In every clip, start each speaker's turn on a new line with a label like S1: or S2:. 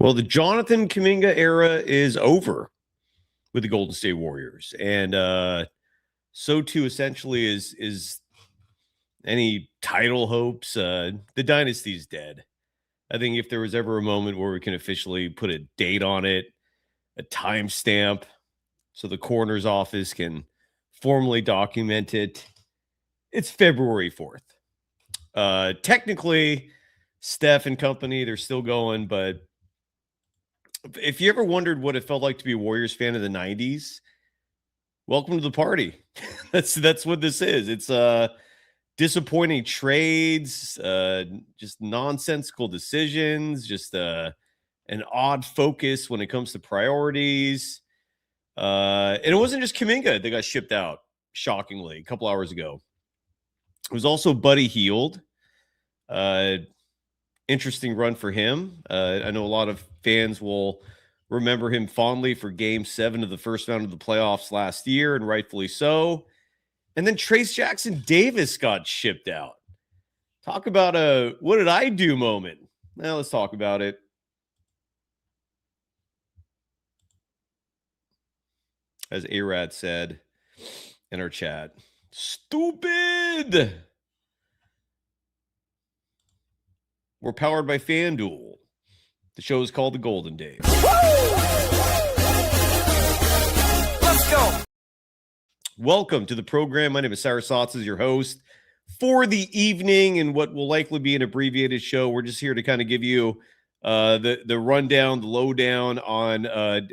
S1: Well, the Jonathan Kuminga era is over with the Golden State Warriors, and so too essentially is any title hopes. The dynasty's dead. I think if there was ever a moment where we can officially put a date on it, a timestamp, so the coroner's office can formally document it, it's February 4th. Technically, Steph and company, they're still going, but if you ever wondered what it felt like to be a Warriors fan in the 90s, welcome to the party. That's what this is. It's disappointing trades, just nonsensical decisions, just an odd focus when it comes to priorities. And it wasn't just Kuminga that got shipped out, shockingly, a couple hours ago. It was also Buddy Hield. Interesting run for him. I know a lot of fans will remember him fondly for Game 7 of the first round of the playoffs last year, and rightfully so. And then Trayce Jackson-Davis got shipped out. Talk about a what did I do moment. Now let's talk about it. As Arad said in our chat, stupid. We're powered by FanDuel. The show is called The Golden Days. Let's go. Welcome to the program. My name is Cyrus Saatsaz, your host for the evening, and what will likely be an abbreviated show. We're just here to kind of give you the rundown, the lowdown on a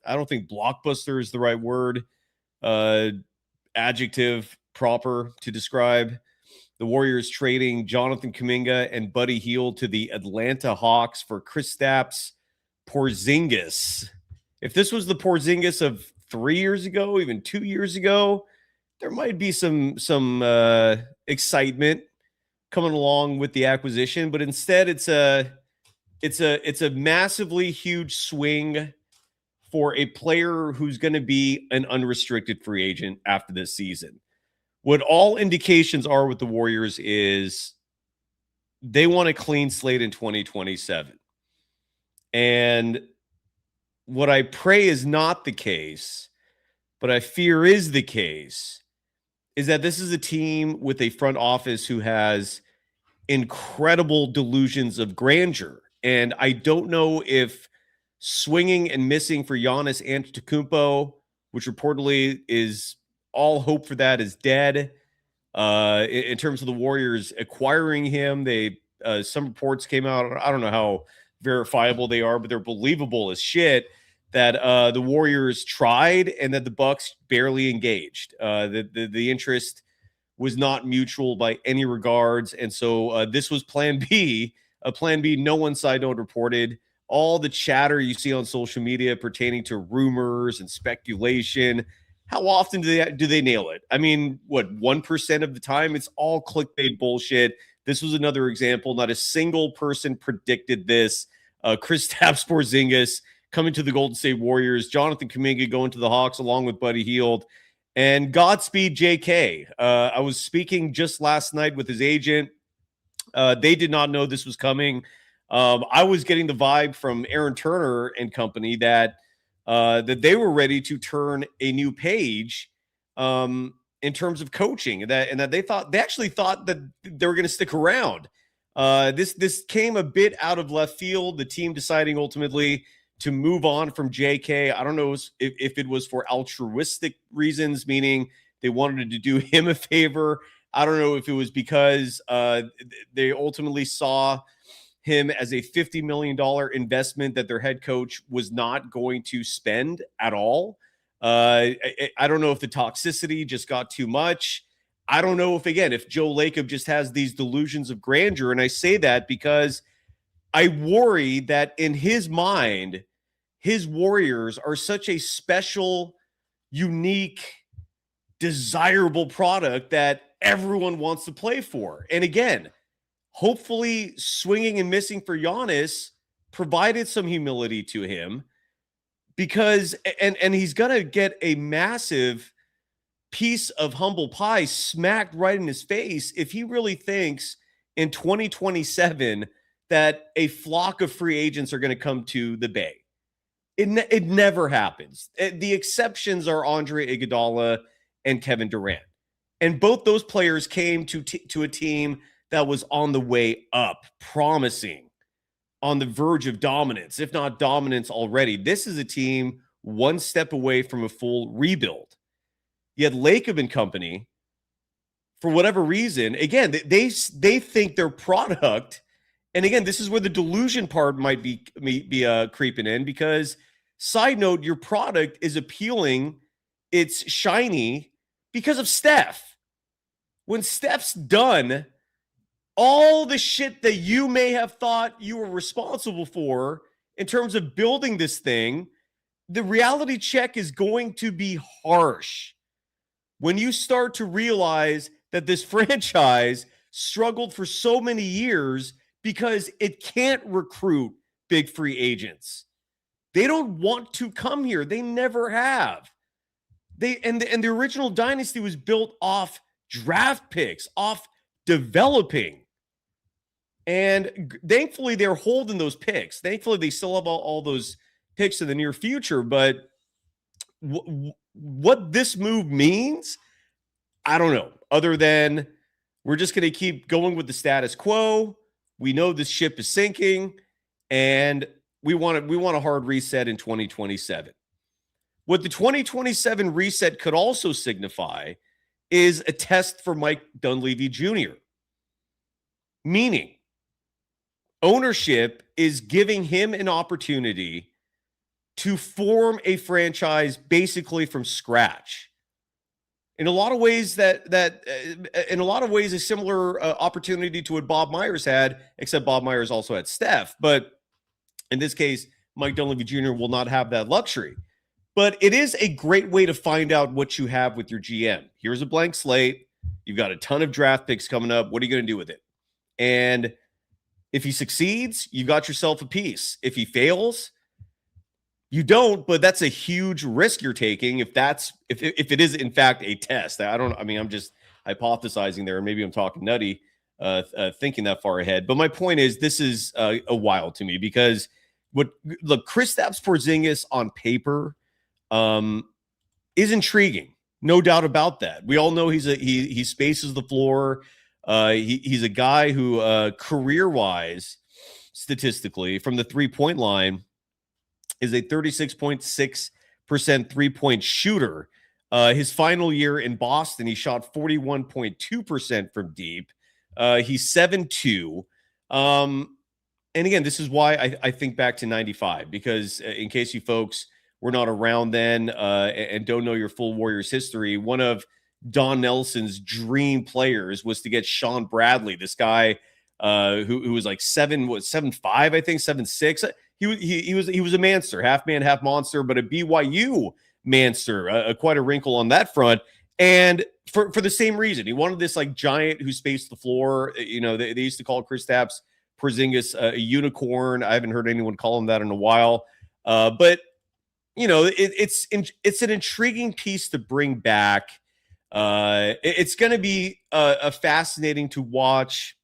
S1: I don't think blockbuster is the right word, adjective proper to describe the Warriors trading Jonathan Kuminga and Buddy Hield to the Atlanta Hawks for Kristaps Porziņģis. If this was the Porziņģis of 3 years ago, even 2 years ago, there might be some excitement coming along with the acquisition, but instead it's a massively huge swing for a player who's going to be an unrestricted free agent after this season. What all indications are with the Warriors is they want a clean slate in 2027. And what I pray is not the case, but I fear is the case, is that this is a team with a front office who has incredible delusions of grandeur. And I don't know if swinging and missing for Giannis Antetokounmpo, which reportedly is all hope for that is dead. In terms of the Warriors acquiring him, some reports came out. I don't know how verifiable they are, but they're believable as shit that the Warriors tried and that the Bucks barely engaged. The interest was not mutual by any regards, and so this was Plan B. Plan B. No one side note reported. All the chatter you see on social media pertaining to rumors and speculation. How often do they nail it? I mean, what, 1% of the time? It's all clickbait bullshit. This was another example. Not a single person predicted this. Kristaps Porziņģis coming to the Golden State Warriors. Jonathan Kuminga going to the Hawks along with Buddy Hield. And Godspeed JK. I was speaking just last night with his agent. They did not know this was coming. I was getting the vibe from Aaron Turner and company that they were ready to turn a new page in terms of coaching, and that they actually thought that they were going to stick around. This came a bit out of left field. The team deciding ultimately to move on from JK. I don't know if it was for altruistic reasons, meaning they wanted to do him a favor. I don't know if it was because they ultimately saw him as a $50 million investment that their head coach was not going to spend at all. I don't know if the toxicity just got too much. I don't know if Joe Lacob just has these delusions of grandeur. And I say that because I worry that in his mind, his Warriors are such a special, unique, desirable product that everyone wants to play for. And again, hopefully swinging and missing for Giannis provided some humility to him, because and he's going to get a massive piece of humble pie smacked right in his face if he really thinks in 2027 that a flock of free agents are going to come to the Bay. It never happens. The exceptions are Andre Iguodala and Kevin Durant. And both those players came to a team that was on the way up, promising, on the verge of dominance, if not dominance already. This is a team one step away from a full rebuild. Yet Lacob and company, for whatever reason, again, they think their product, and again, this is where the delusion part might be creeping in, because side note, your product is appealing, it's shiny because of Steph. When Steph's done, all the shit that you may have thought you were responsible for in terms of building this thing, the reality check is going to be harsh when you start to realize that this franchise struggled for so many years because it can't recruit big free agents. They don't want to come here. They never have. The original dynasty was built off draft picks, off developing. And thankfully, they're holding those picks. Thankfully, they still have all those picks in the near future. But what this move means, I don't know. Other than we're just going to keep going with the status quo. We know this ship is sinking, and we want a hard reset in 2027. What the 2027 reset could also signify is a test for Mike Dunleavy Jr. Meaning, ownership is giving him an opportunity to form a franchise basically from scratch. In a lot of ways, a similar opportunity to what Bob Myers had, except Bob Myers also had Steph. But in this case, Mike Dunleavy Jr. will not have that luxury. But it is a great way to find out what you have with your GM. Here's a blank slate. You've got a ton of draft picks coming up. What are you going to do with it? And if he succeeds, you got yourself a piece. If he fails, you don't, but that's a huge risk you're taking if it is in fact a test. I'm just hypothesizing there, and maybe I'm talking nutty, thinking that far ahead. But my point is, this is a wild to me, because Kristaps Porziņģis on paper is intriguing, no doubt about that. We all know he spaces the floor. He's a guy who career-wise, statistically, from the 3-point line, is a 36.6% three-point shooter. His final year in Boston, he shot 41.2% from deep. He's 7'2". And again, this is why I think back to 95, because in case you folks were not around then and don't know your full Warriors history, one of Don Nelson's dream players was to get Sean Bradley, this guy who was like 7'5", I think, 7'6". He was a manster, half man, half monster, but a BYU manster, quite a wrinkle on that front. And for the same reason, he wanted this like giant who spaced the floor. You know, they used to call Kristaps Porziņģis a unicorn. I haven't heard anyone call him that in a while. But you know, it's an intriguing piece to bring back. It's going to be fascinating to watch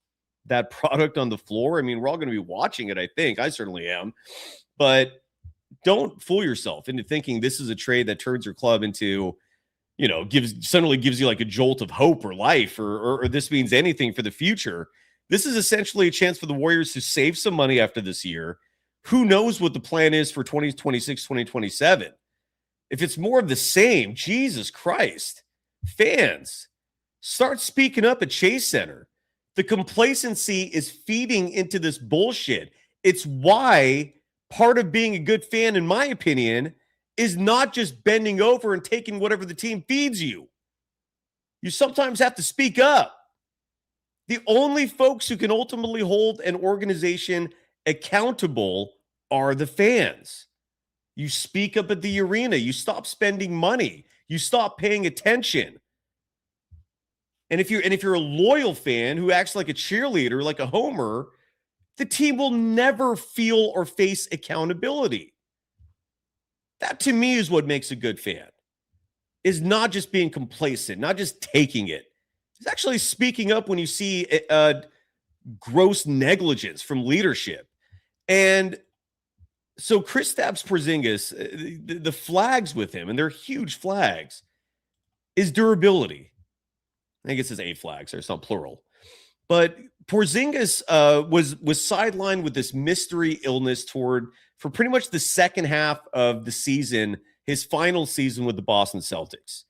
S1: that product on the floor. I mean, we're all going to be watching it, I think. I certainly am. But don't fool yourself into thinking this is a trade that turns your club into, you know, suddenly gives you like a jolt of hope or life, or this means anything for the future. This is essentially a chance for the Warriors to save some money after this year. Who knows what the plan is for 2026, 2027? If it's more of the same, Jesus Christ, fans, start speaking up at Chase Center. The complacency is feeding into this bullshit. It's why part of being a good fan, in my opinion, is not just bending over and taking whatever the team feeds you. You sometimes have to speak up. The only folks who can ultimately hold an organization accountable are the fans. You speak up at the arena. You stop spending money. You stop paying attention. And if you're a loyal fan who acts like a cheerleader, like a homer, the team will never feel or face accountability. That, to me, is what makes a good fan. Is not just being complacent, not just taking it. It's actually speaking up when you see gross negligence from leadership. And so Kristaps Porziņģis, the flags with him, and they're huge flags, is durability. I guess it's a flags, so it's not plural. But Porziņģis was sidelined with this mystery illness for pretty much the second half of the season, his final season with the Boston Celtics.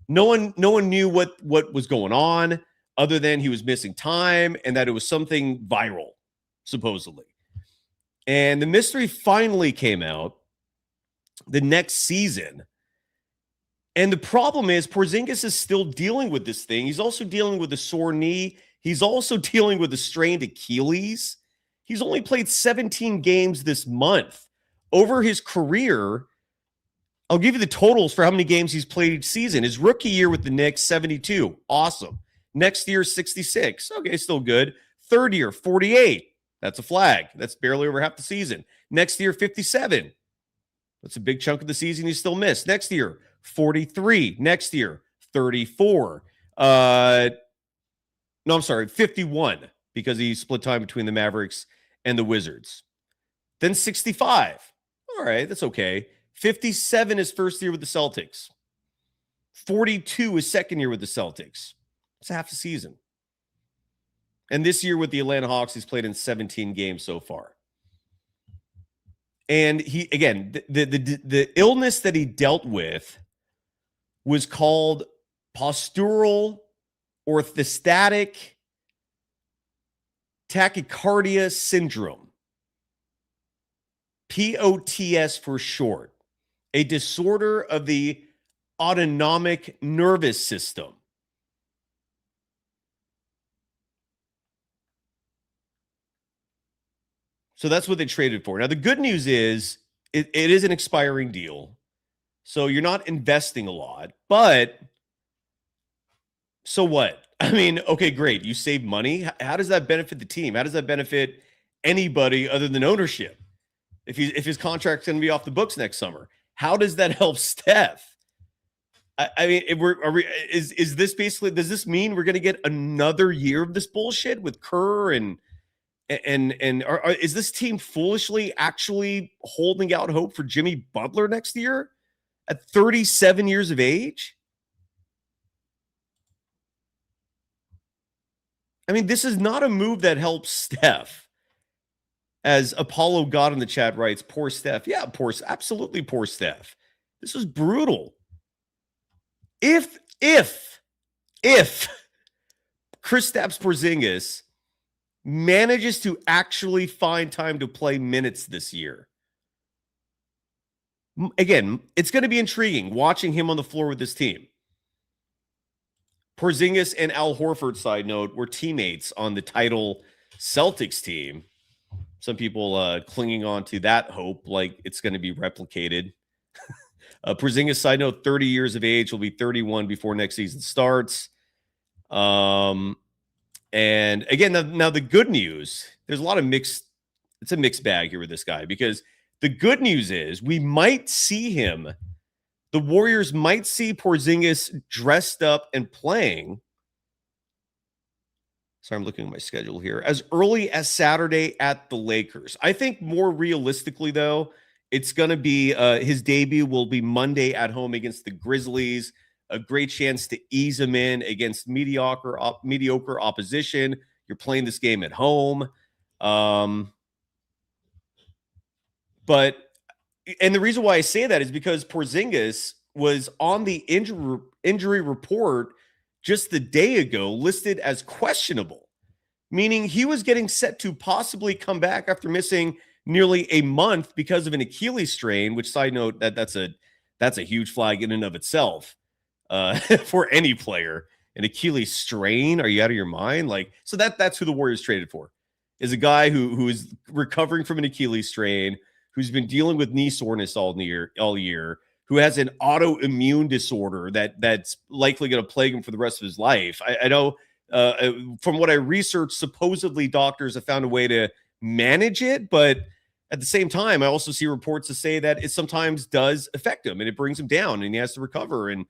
S1: No one knew what was going on, other than he was missing time and that it was something viral, supposedly. And the mystery finally came out the next season. And the problem is Porziņģis is still dealing with this thing. He's also dealing with a sore knee. He's also dealing with a strained Achilles. He's only played 17 games this month. Over his career, I'll give you the totals for how many games he's played each season. His rookie year with the Knicks, 72. Awesome. Next year, 66. Okay, still good. Third year, 48. That's a flag. That's barely over half the season. Next year, 57. That's a big chunk of the season he still missed. Next year, 43. Next year, 34. No, I'm sorry, 51, because he split time between the Mavericks and the Wizards. Then 65. All right, that's okay. 57 his first year with the Celtics. 42 his second year with the Celtics. It's half a season. And this year with the Atlanta Hawks, he's played in 17 games so far. And he, again, the illness that he dealt with was called postural orthostatic tachycardia syndrome. POTS for short. A disorder of the autonomic nervous system. So that's what they traded for. Now, the good news is it is an expiring deal. So you're not investing a lot. But so what? I mean, okay, great. You save money. How does that benefit the team? How does that benefit anybody other than ownership? If his contract's going to be off the books next summer, how does that help Steph? I mean, is this basically, does this mean we're going to get another year of this bullshit with Kerr and is this team foolishly actually holding out hope for Jimmy Butler next year at 37 years of age? I mean, this is not a move that helps Steph. As Apollo God in the chat writes, poor Steph. Yeah, absolutely poor Steph. This was brutal. If Kristaps Porziņģis manages to actually find time to play minutes this year, again, it's going to be intriguing watching him on the floor with this team. Porziņģis and Al Horford, side note, were teammates on the title Celtics team. Some people clinging on to that hope like it's going to be replicated. Porziņģis, side note, 30 years of age, will be 31 before next season starts. And again, now the good news, there's a lot of it's a mixed bag here with this guy, because the good news is we might see him. The Warriors might see Porziņģis dressed up and playing. Sorry, I'm looking at my schedule here. As early as Saturday at the Lakers. I think more realistically, though, it's going to be his debut will be Monday at home against the Grizzlies. A great chance to ease him in against mediocre opposition. You're playing this game at home. And the reason why I say that is because Porziņģis was on the injury report just the day ago, listed as questionable, meaning he was getting set to possibly come back after missing nearly a month because of an Achilles strain, which, side note, that's a huge flag in and of itself for any player. An Achilles strain? Are you out of your mind? So that's who the Warriors traded for, is a guy who is recovering from an Achilles strain, who's been dealing with knee soreness all year, who has an autoimmune disorder that's likely going to plague him for the rest of his life. I know from what I researched, supposedly doctors have found a way to manage it, but at the same time, I also see reports to say that it sometimes does affect him and it brings him down and he has to recover. And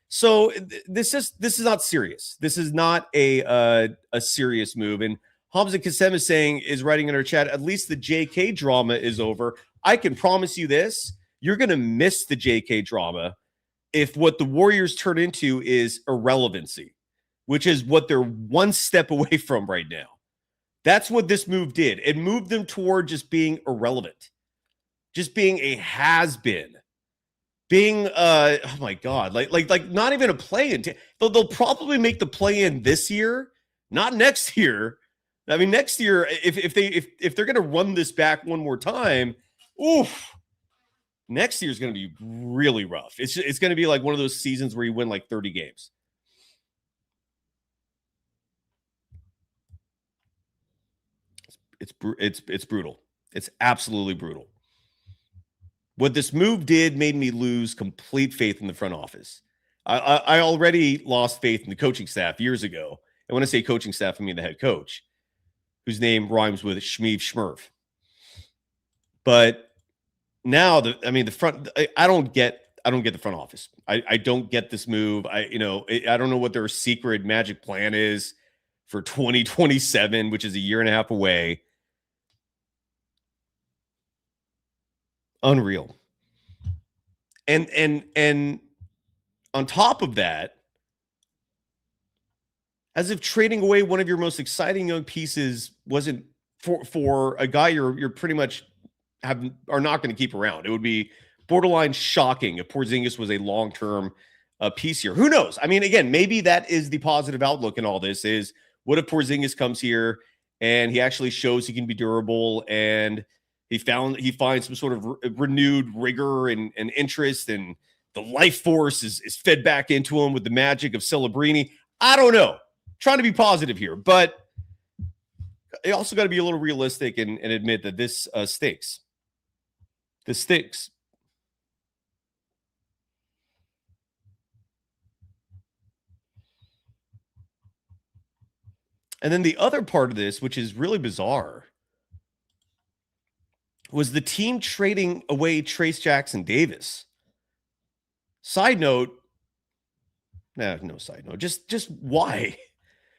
S1: so this is not serious. This is not a serious move. And Hamza Kassem is writing in our chat, at least the JK drama is over. I can promise you this, you're going to miss the JK drama if what the Warriors turn into is irrelevancy, which is what they're one step away from right now. That's what this move did. It moved them toward just being irrelevant, just being a has-been, being oh my God, like not even a play-in. They'll probably make the play-in this year, not next year. I mean, next year, if they're going to run this back one more time, oof, next year is going to be really rough. It's going to be like one of those seasons where you win like 30 games. It's brutal. It's absolutely brutal. What this move did made me lose complete faith in the front office. I already lost faith in the coaching staff years ago. And when I say coaching staff, I mean the head coach, whose name rhymes with Shmeev Shmerv. But now, the front. I don't get the front office. I don't get this move. I don't know what their secret magic plan is for 2027, which is a year and a half away. Unreal. And on top of that, as if trading away one of your most exciting young pieces wasn't for a guy you're pretty much are not going to keep around. It would be borderline shocking if Porziņģis was a long-term piece here. Who knows? I mean, again, maybe that is the positive outlook in all this is what if Porziņģis comes here and he actually shows he can be durable and he finds some sort of renewed rigor and interest, and the life force is fed back into him with the magic of Celebrini. I don't know. Trying to be positive here, but you also got to be a little realistic and admit that this stinks. This stinks. And then the other part of this, which is really bizarre, was the team trading away Trayce Jackson-Davis. Side note, no side note, just why?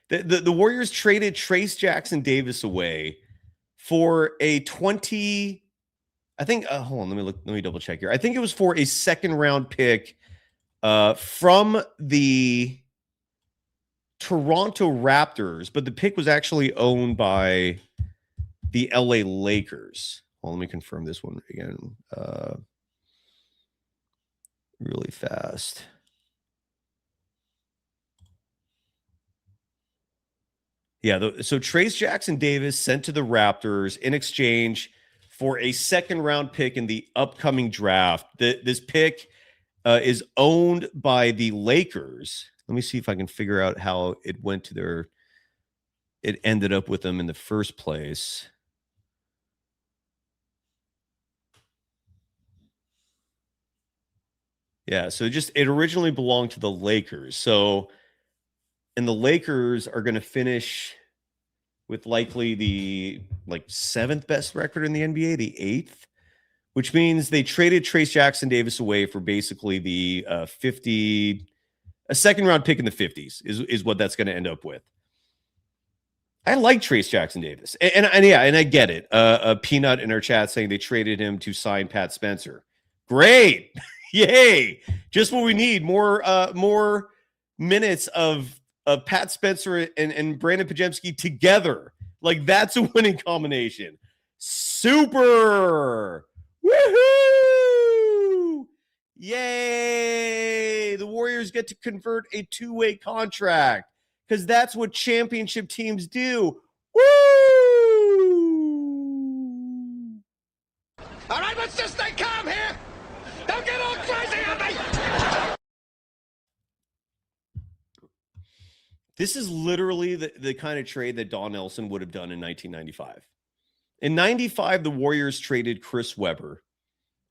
S1: The Warriors traded Trayce Jackson-Davis away for a 20, I think, hold on, let me double check here. I think it was for a second round pick from the Toronto Raptors, but the pick was actually owned by the LA Lakers. Well, let me confirm this one again really fast. Yeah, so Trayce Jackson-Davis sent to the Raptors in exchange for a second round pick in the upcoming draft. This pick is owned by the Lakers. Let me see if I can figure out how it went to it ended up with them in the first place. Yeah, so it originally belonged to the Lakers. So, and the Lakers are going to finish with likely the seventh best record in the NBA, the 8th, which means they traded Trayce Jackson-Davis away for basically the a second round pick in the 50s is what that's going to end up with. I like Trayce Jackson-Davis, and I get it. A Peanut in our chat saying they traded him to sign Pat Spencer. Great. Yay. Just what we need. More minutes of Pat Spencer and Brandon Podziemski together. Like, that's a winning combination. Super. Woohoo. Yay. The Warriors get to convert a two-way contract because that's what championship teams do. Woo.
S2: All right, let's just stay calm here. Don't get all crazy on me.
S1: This is literally the kind of trade that Don Nelson would have done in 1995. In 95, the Warriors traded Chris Webber.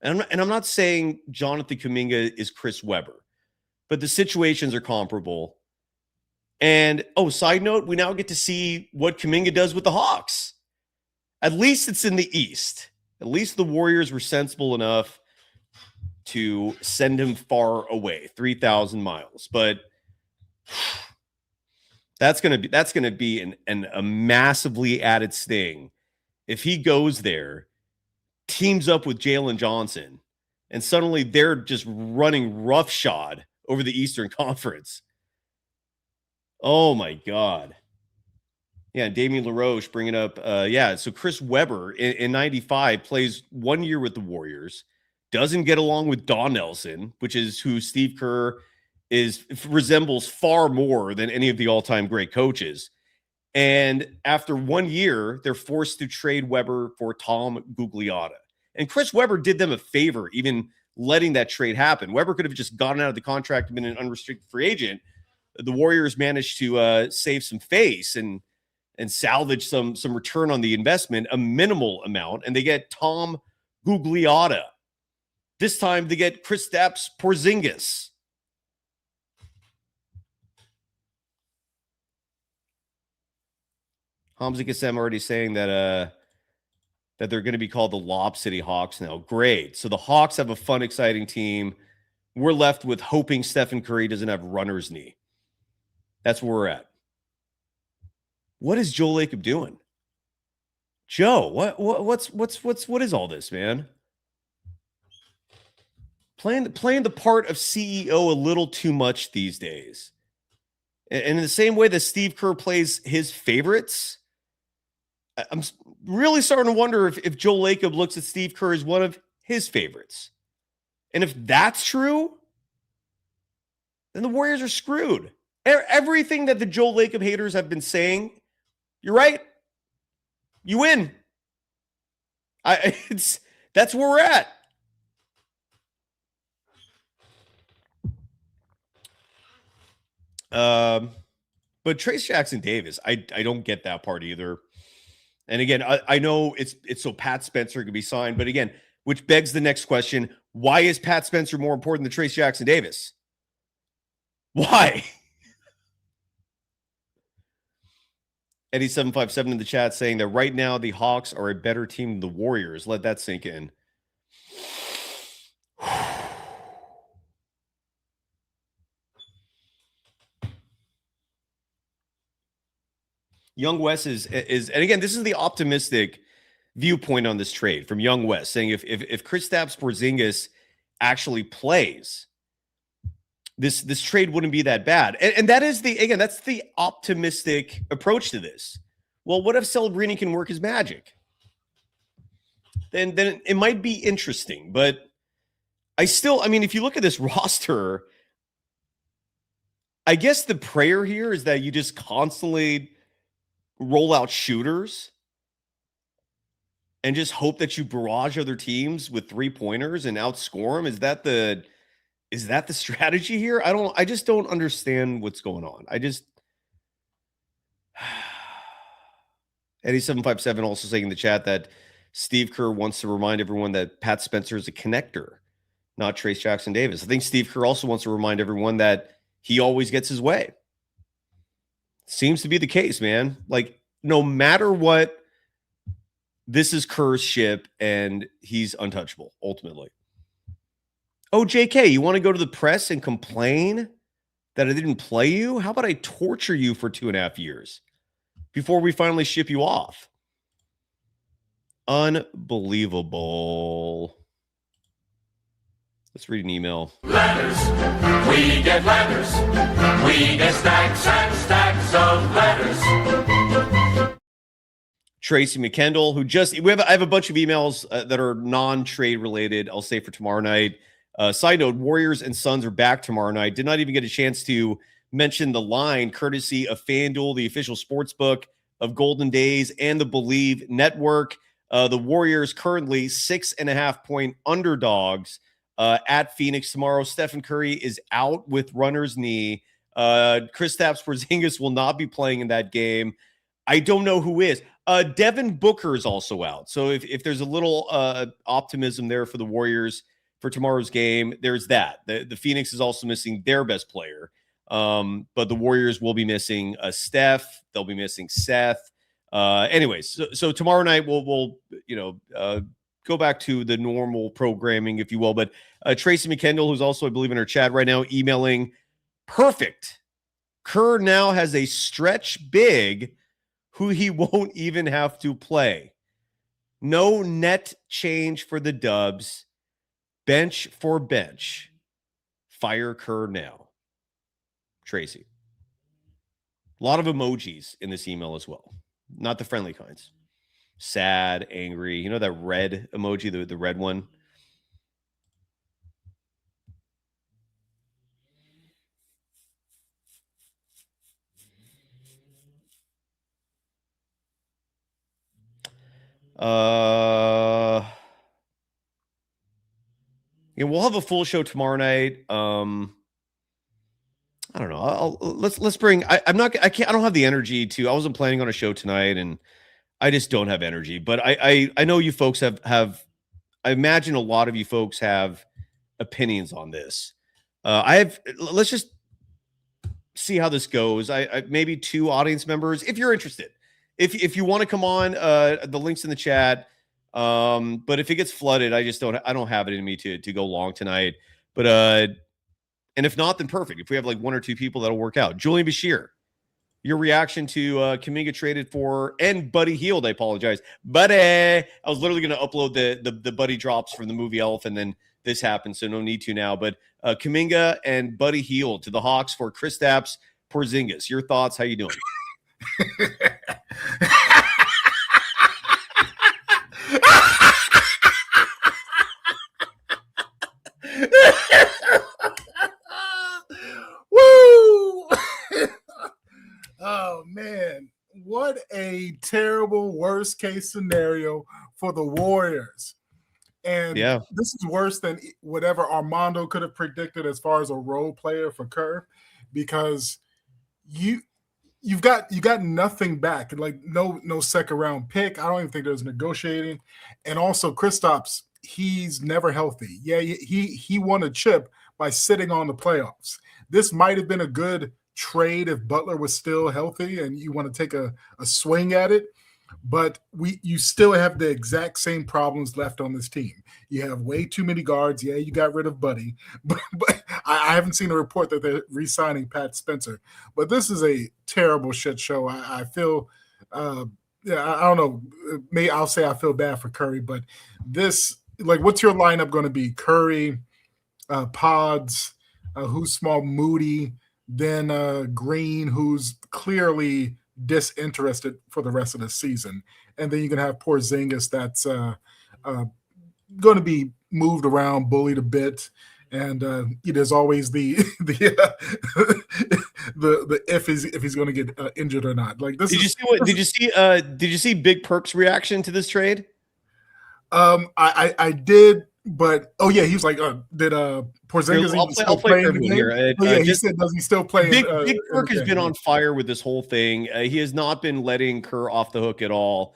S1: And I'm not saying Jonathan Kuminga is Chris Webber, but the situations are comparable. And, side note, we now get to see what Kuminga does with the Hawks. At least it's in the East. At least the Warriors were sensible enough to send him far away, 3,000 miles. But That's gonna be a massively added sting if he goes there, teams up with Jalen Johnson, and suddenly they're just running roughshod over the Eastern Conference. Oh my God. Yeah, Damian LaRoche bringing up, so Chris Webber in 95 plays 1 year with the Warriors, doesn't get along with Don Nelson, which is who Steve Kerr resembles far more than any of the all-time great coaches. And after 1 year, they're forced to trade Webber for Tom Gugliotta. And Chris Webber did them a favor, even letting that trade happen. Webber could have just gotten out of the contract and been an unrestricted free agent. The Warriors managed to save some face and salvage some return on the investment, a minimal amount, and they get Tom Gugliotta. This time they get Kristaps Porziņģis. Hamza Kassem already saying that they're going to be called the Lob City Hawks now. Great. So the Hawks have a fun, exciting team. We're left with hoping Stephen Curry doesn't have runner's knee. That's where we're at. What is Joe Lacob doing? Joe, what is all this, man? Playing the part of CEO a little too much these days. And in the same way that Steve Kerr plays his favorites, I'm really starting to wonder if Joe Lacob looks at Steve Kerr as one of his favorites. And if that's true, then the Warriors are screwed. Everything that the Joe Lacob haters have been saying, you're right. You win. That's where we're at. But Trayce Jackson-Davis, I don't get that part either. And again, I know it's so Pat Spencer can be signed, but again, which begs the next question: why is Pat Spencer more important than Trayce Jackson-Davis? Why? Eddie 757 in the chat saying that right now the Hawks are a better team than the Warriors. Let that sink in. Young Wes is, and again, this is the optimistic viewpoint on this trade from Young Wes, saying if Kristaps Porziņģis actually plays, this trade wouldn't be that bad. And that is that's the optimistic approach to this. Well, what if Celebrini can work his magic? Then it might be interesting, but if you look at this roster, I guess the prayer here is that you just constantly roll out shooters and just hope that you barrage other teams with 3-pointers and outscore them. Is that the strategy here? I just don't understand what's going on. Eddie 757 also saying in the chat that Steve Kerr wants to remind everyone that Pat Spencer is a connector, not Trayce Jackson-Davis. I think Steve Kerr also wants to remind everyone that he always gets his way. Seems to be the case, man. Like, no matter what, this is Kerr's ship, and he's untouchable, ultimately. Oh, JK, you want to go to the press and complain that I didn't play you? How about I torture you for 2.5 years before we finally ship you off? Unbelievable. Let's read an email.
S3: Letters. We get letters. We get stacks and stacks of letters.
S1: Tracy McKendall, who I have a bunch of emails that are non-trade related, I'll say, for tomorrow night. Side note, Warriors and Suns are back tomorrow night. Did not even get a chance to mention the line, courtesy of FanDuel, the official sportsbook of Golden Days and the Believe Network. The Warriors currently 6.5-point underdogs at Phoenix tomorrow. Stephen Curry is out with runner's knee. Kristaps Porziņģis will not be playing in that game. I don't know who is. Devin Booker is also out. So if there's a little optimism there for the Warriors for tomorrow's game, there's that. The Phoenix is also missing their best player. But the Warriors will be missing Steph. They'll be missing Seth. Anyways, so tomorrow night we'll go back to the normal programming, if you will. But Tracy McKendall, who's also, I believe, in our chat right now, emailing perfect Kerr now has a stretch big who he won't even have to play. No net change for the Dubs. Bench for bench. Fire Kerr now. Tracy. A lot of emojis in this email as well. Not the friendly kinds. Sad, angry. You know that red emoji, the red one? Yeah, we'll have a full show tomorrow night. I don't know. Let's bring. I don't have the energy to. I wasn't planning on a show tonight, and I just don't have energy. But I know you folks have. I imagine a lot of you folks have opinions on this. Let's just see how this goes. I maybe 2 audience members, if you're interested. If you want to come on, the link's in the chat. But if it gets flooded, I don't have it in me to go long tonight. But and if not, then perfect. If we have like 1 or 2 people, that'll work out. Julian Bashir, your reaction to Kuminga traded for and Buddy Hield. I apologize, Buddy. I was literally going to upload the Buddy drops from the movie Elf, and then this happened, so no need to now. But Kuminga and Buddy Hield to the Hawks for Kristaps Porziņģis. Your thoughts? How you doing?
S4: Woo! Oh man, what a terrible worst case scenario for the Warriors. And
S1: yeah,
S4: this is worse than whatever Armando could have predicted as far as a role player for Kerr, because you've got nothing back, like no second round pick. I don't even think there's negotiating. And also Kristaps, he's never healthy. Yeah, he won a chip by sitting on the playoffs. This might have been a good trade if Butler was still healthy and you want to take a swing at it. But you still have the exact same problems left on this team. You have way too many guards. Yeah, you got rid of Buddy. But I haven't seen a report that they're re-signing Pat Spencer. But this is a terrible shit show. I feel I don't know. Maybe I'll say I feel bad for Curry. But this, like, what's your lineup going to be? Curry, Pods, who's small, Moody, then Green, who's clearly disinterested for the rest of the season, and then you can have Porziņģis that's going to be moved around, bullied a bit, and there's always the if he's going to get injured or not. Like this.
S1: Did you see Big Perk's reaction to this trade?
S4: I did. But he was like, did Porziņģis still play in the
S1: here?
S4: He said, does he still play?
S1: Big Perk has been on fire with this whole thing. He has not been letting Kerr off the hook at all.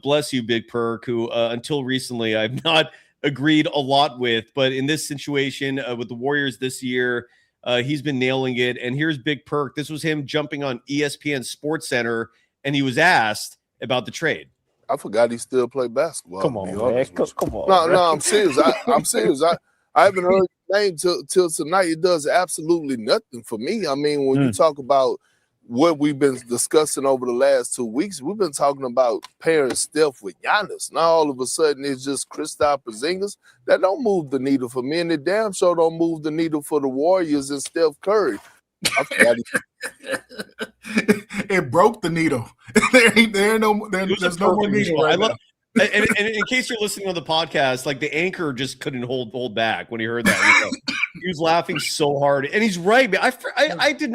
S1: Bless you, Big Perk, who until recently I've not agreed a lot with, but in this situation with the Warriors this year, he's been nailing it. And here's Big Perk. This was him jumping on ESPN Sports Center, and he was asked about the trade.
S5: I forgot he still played basketball.
S6: Come on, man. Come on.
S5: No, I'm serious. I'm serious. I haven't heard his name till tonight. It does absolutely nothing for me. I mean, when you talk about what we've been discussing over the last 2 weeks, we've been talking about pairing Steph with Giannis. Now all of a sudden it's just Kristaps Porziņģis. That don't move the needle for me, and it damn sure don't move the needle for the Warriors and Steph Curry. I forgot
S4: it broke the needle. There's no more needle right now.
S1: And in case you're listening on the podcast, like the anchor just couldn't hold back when he heard that. He was laughing so hard, and he's right. I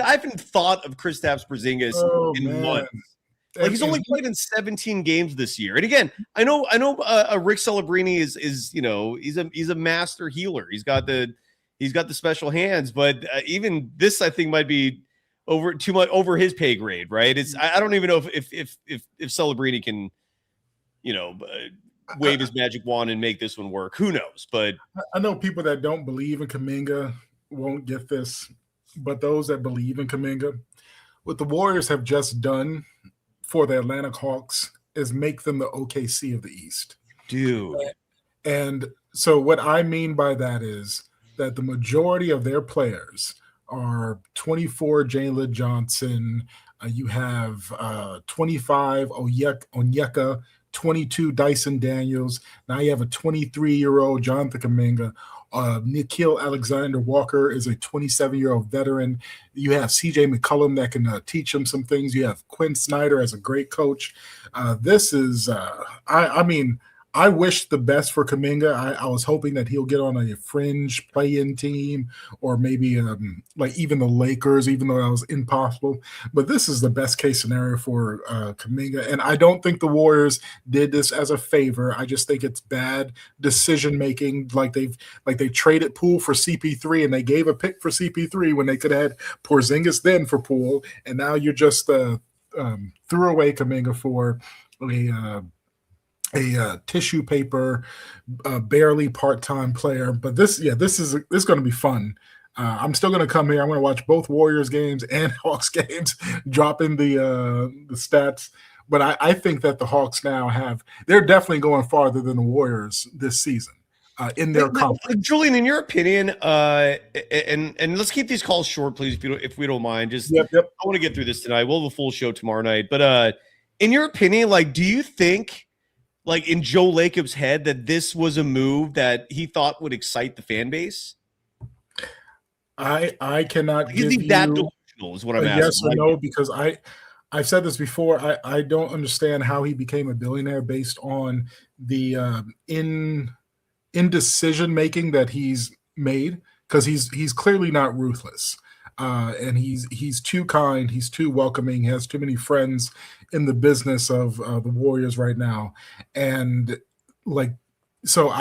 S1: haven't thought of Kristaps Porziņģis in months. Like he's only played in 17 games this year. And again, I know Rick Celebrini is he's a master healer. He's got the special hands, but even this I think might be too much over his pay grade, right? I don't even know if Celebrini can, wave his magic wand and make this one work. Who knows? But
S4: I know people that don't believe in Kuminga won't get this, but those that believe in Kuminga, what the Warriors have just done for the Atlanta Hawks is make them the OKC of the East.
S1: Dude.
S4: And so what I mean by that is that the majority of their players are 24 Jalen Johnson. You have 25 Onyeka, 22 Dyson Daniels. Now you have a 23-year-old Jonathan Kuminga. Nikhil Alexander-Walker is a 27-year-old veteran. You have CJ McCollum that can teach him some things. You have Quinn Snyder as a great coach. This is, I mean, I wish the best for Kuminga. I was hoping that he'll get on a fringe play-in team or maybe like even the Lakers, even though that was impossible. But this is the best case scenario for Kuminga. And I don't think the Warriors did this as a favor. I just think it's bad decision-making. Like they traded Poole for CP3 and they gave a pick for CP3 when they could have had Porzingis then for Poole. And now you're just threw away Kuminga for a tissue paper, barely part-time player. But this is going to be fun. I'm still going to come here. I'm going to watch both Warriors games and Hawks games, dropping the stats. But I think that the Hawks now they're definitely going farther than the Warriors this season in their conference.
S1: Julian, in your opinion, and let's keep these calls short, please, if we don't mind. Yep. I want to get through this tonight. We'll have a full show tomorrow night. But in your opinion, like, do you think, like in Joe Lacob's head, that this was a move that he thought would excite the fan base?
S4: I cannot give you
S1: that delusional is what I'm asking.
S4: Yes or no, because I've said this before. I don't understand how he became a billionaire based on the indecision making that he's made, because he's clearly not ruthless. And he's too kind, he's too welcoming, he has too many friends in the business of the Warriors right now. And like, so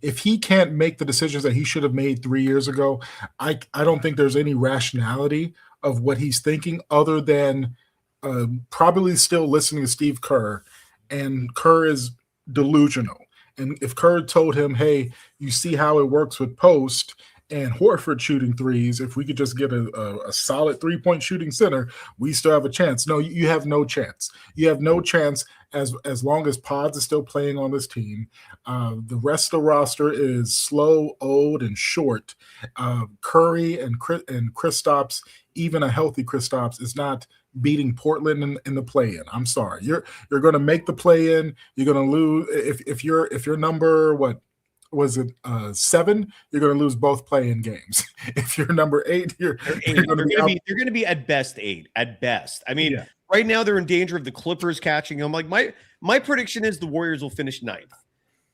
S4: if he can't make the decisions that he should have made 3 years ago, I don't think there's any rationality of what he's thinking other than probably still listening to Steve Kerr, and Kerr is delusional. And if Kerr told him, hey, you see how it works with post and Horford shooting threes, if we could just get a solid three-point shooting center, we still have a chance. No, you have no chance. You have no chance as long as Pods is still playing on this team. The rest of the roster is slow, old, and short. Curry and Kristaps, even a healthy Kristaps, is not beating Portland in the play-in. I'm sorry. You're going to make the play-in. You're going to lose if you're number what? Was it 7? You're going to lose both play-in games. If you're number 8, they're going
S1: to be at best 8. At best, I mean, right now they're in danger of the Clippers catching them. Like my prediction is the Warriors will finish 9th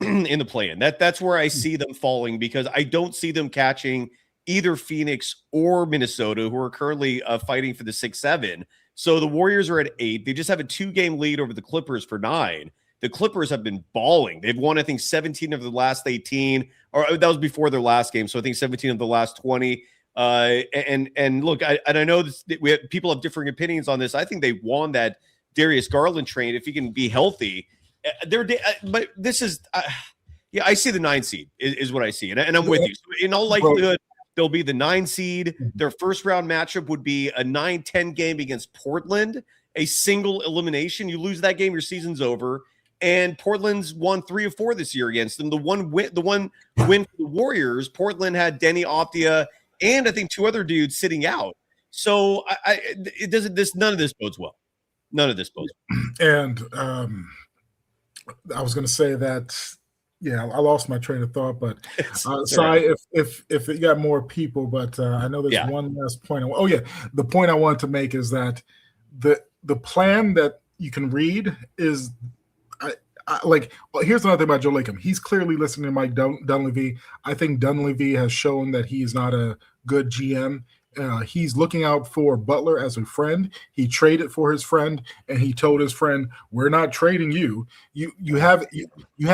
S1: in the play-in. That's where I see them falling, because I don't see them catching either Phoenix or Minnesota, who are currently fighting for the 6-7. So the Warriors are at 8. They just have a 2-game lead over the Clippers for 9. The Clippers have been balling. They've won, I think, 17 of the last 18, or that was before their last game. So I think 17 of the last 20. And look, I know people have differing opinions on this. I think they won that Darius Garland trade if he can be healthy. But this is, I see the 9 seed is what I see, and I'm with you. So in all likelihood, they'll be the 9 seed. Their first round matchup would be a 9-10 game against Portland, a single elimination. You lose that game, your season's over. And Portland's won 3 of 4 this year against them. The one win for the Warriors, Portland had Denny Optia and I think 2 other dudes sitting out. So none of this bodes well. None of this bodes well.
S4: And I was going to say that, I lost my train of thought, but sorry if it got more people, but I know there's one last point. The point I wanted to make is that the plan that you can read is here's another thing about Joe Lacob. He's clearly listening to Mike Dunleavy. I think Dunleavy has shown that he's not a good GM. He's looking out for Butler as a friend. He traded for his friend, and he told his friend, "We're not trading you. You have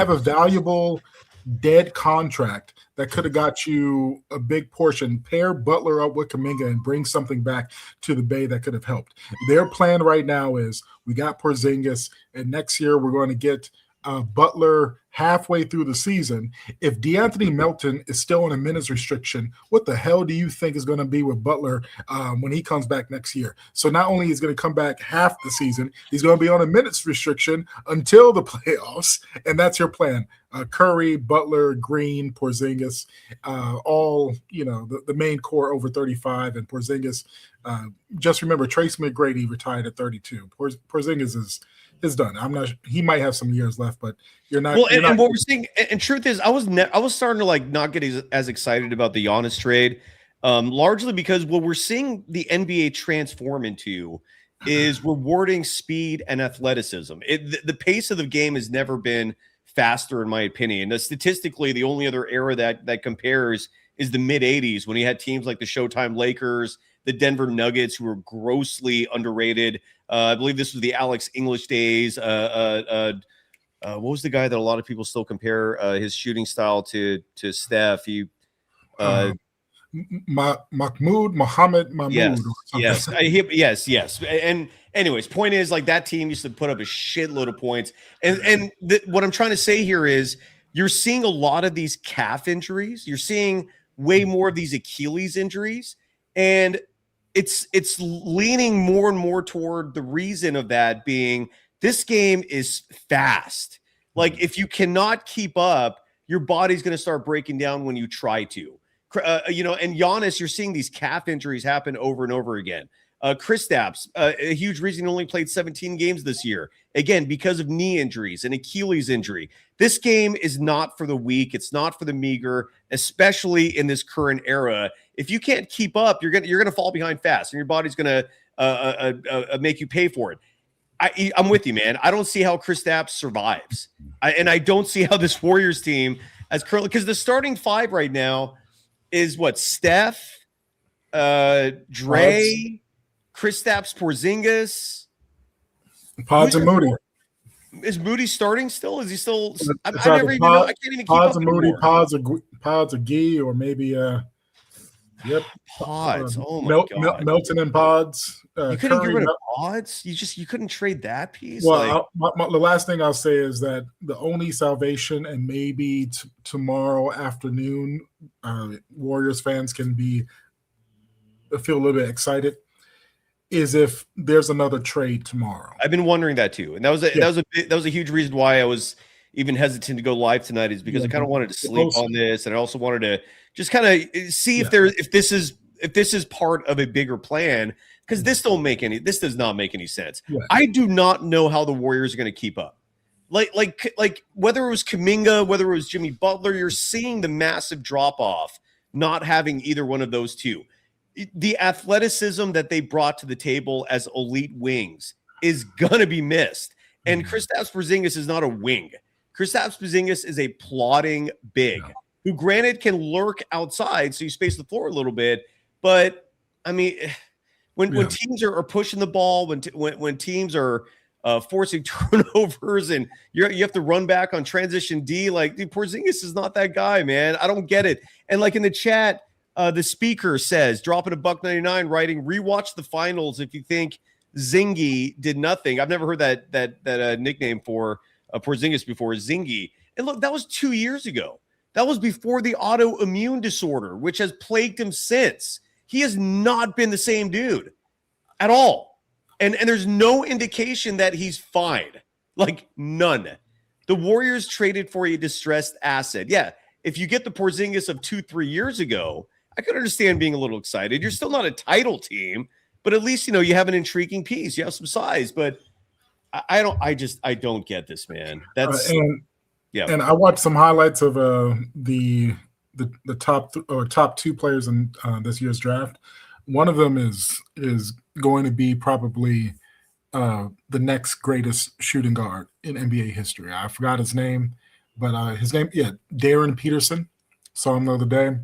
S4: a valuable dead contract that could have got you a big portion. Pair Butler up with Kuminga and bring something back to the Bay that could have helped." Their plan right now is we got Porzingis, and next year we're going to get Butler halfway through the season. If DeAnthony Melton is still on a minutes restriction, what the hell do you think is going to be with Butler when he comes back next year? So not only is he going to come back half the season, he's going to be on a minutes restriction until the playoffs, and that's your plan. Curry, Butler, Green, Porzingis, all, the main core over 35, and Porzingis. Just remember, Trace McGrady retired at 32. Porzingis is done. He might have some years left, but you're not.
S1: Well, and what we're seeing, and truth is, I was starting to not get as excited about the Giannis trade, largely because what we're seeing the NBA transform into is rewarding speed and athleticism. The pace of the game has never been faster, in my opinion. Statistically, the only other era that compares is the mid 80s, when you had teams like the Showtime Lakers, the Denver Nuggets, who were grossly underrated. I believe this was the Alex English days. What was the guy that a lot of people still compare his shooting style to Steph?
S4: Mahmoud.
S1: Yes. And anyways, point is, that team used to put up a shitload of points. And what I'm trying to say here is, you're seeing a lot of these calf injuries. You're seeing way more of these Achilles injuries, and it's leaning more and more toward the reason of that being this game is fast. If you cannot keep up, your body's going to start breaking down when you try to. And Giannis, you're seeing these calf injuries happen over and over again. Kristaps, a huge reason he only played 17 games this year. Again, because of knee injuries and Achilles injury. This game is not for the weak. It's not for the meager, especially in this current era. If you can't keep up, you're gonna fall behind fast, and your body's gonna make you pay for it. I'm with you, man. I don't see how Kristaps survives, and I don't see how this Warriors team, as currently, because the starting five right now is what? Steph, Dre, Kristaps Porzingis,
S4: Pods and Moody.
S1: Is Moody starting still? Is he still? I
S4: can't
S1: even keep
S4: Pods
S1: up
S4: and Moody,
S1: anymore.
S4: Pods of Gee, or maybe
S1: Pods. Oh my god,
S4: Melton and Pods.
S1: You couldn't get rid of Pods. You couldn't trade that piece.
S4: Well, the last thing I'll say is that the only salvation, and maybe tomorrow afternoon, Warriors fans can feel a little bit excited, is if there's another trade tomorrow.
S1: I've been wondering that too, and that was a huge reason why I was even hesitant to go live tonight, is because I kind of wanted to sleep on this, and I also wanted to just kind of see if this is part of a bigger plan, because this does not make any sense.
S4: Yeah.
S1: I do not know how the Warriors are going to keep up. Like whether it was Kuminga, whether it was Jimmy Butler, you're seeing the massive drop off, not having either one of those two. The athleticism that they brought to the table as elite wings is gonna be missed. And Kristaps Porzingis is not a wing. Kristaps Porzingis is a plodding big, who granted can lurk outside, so you space the floor a little bit. But I mean, when teams are pushing the ball, when teams are forcing turnovers, and you have to run back on transition D, Porzingis is not that guy, man. I don't get it. And in the chat, the speaker says, dropping $1.99, writing, rewatch the finals if you think Zingy did nothing. I've never heard that nickname for Porzingis before, Zingy. And look, that was 2 years ago. That was before the autoimmune disorder, which has plagued him since. He has not been the same dude at all. And there's no indication that he's fine. None. The Warriors traded for a distressed asset. Yeah, if you get the Porzingis of 2-3 years ago, I could understand being a little excited. You're still not a title team, but at least, you have an intriguing piece. You have some size, but I don't get this, man. That's
S4: And I watched some highlights of the top two players in this year's draft. One of them is going to be probably the next greatest shooting guard in NBA history. I forgot his name, but his name, Darren Peterson. Saw him the other day.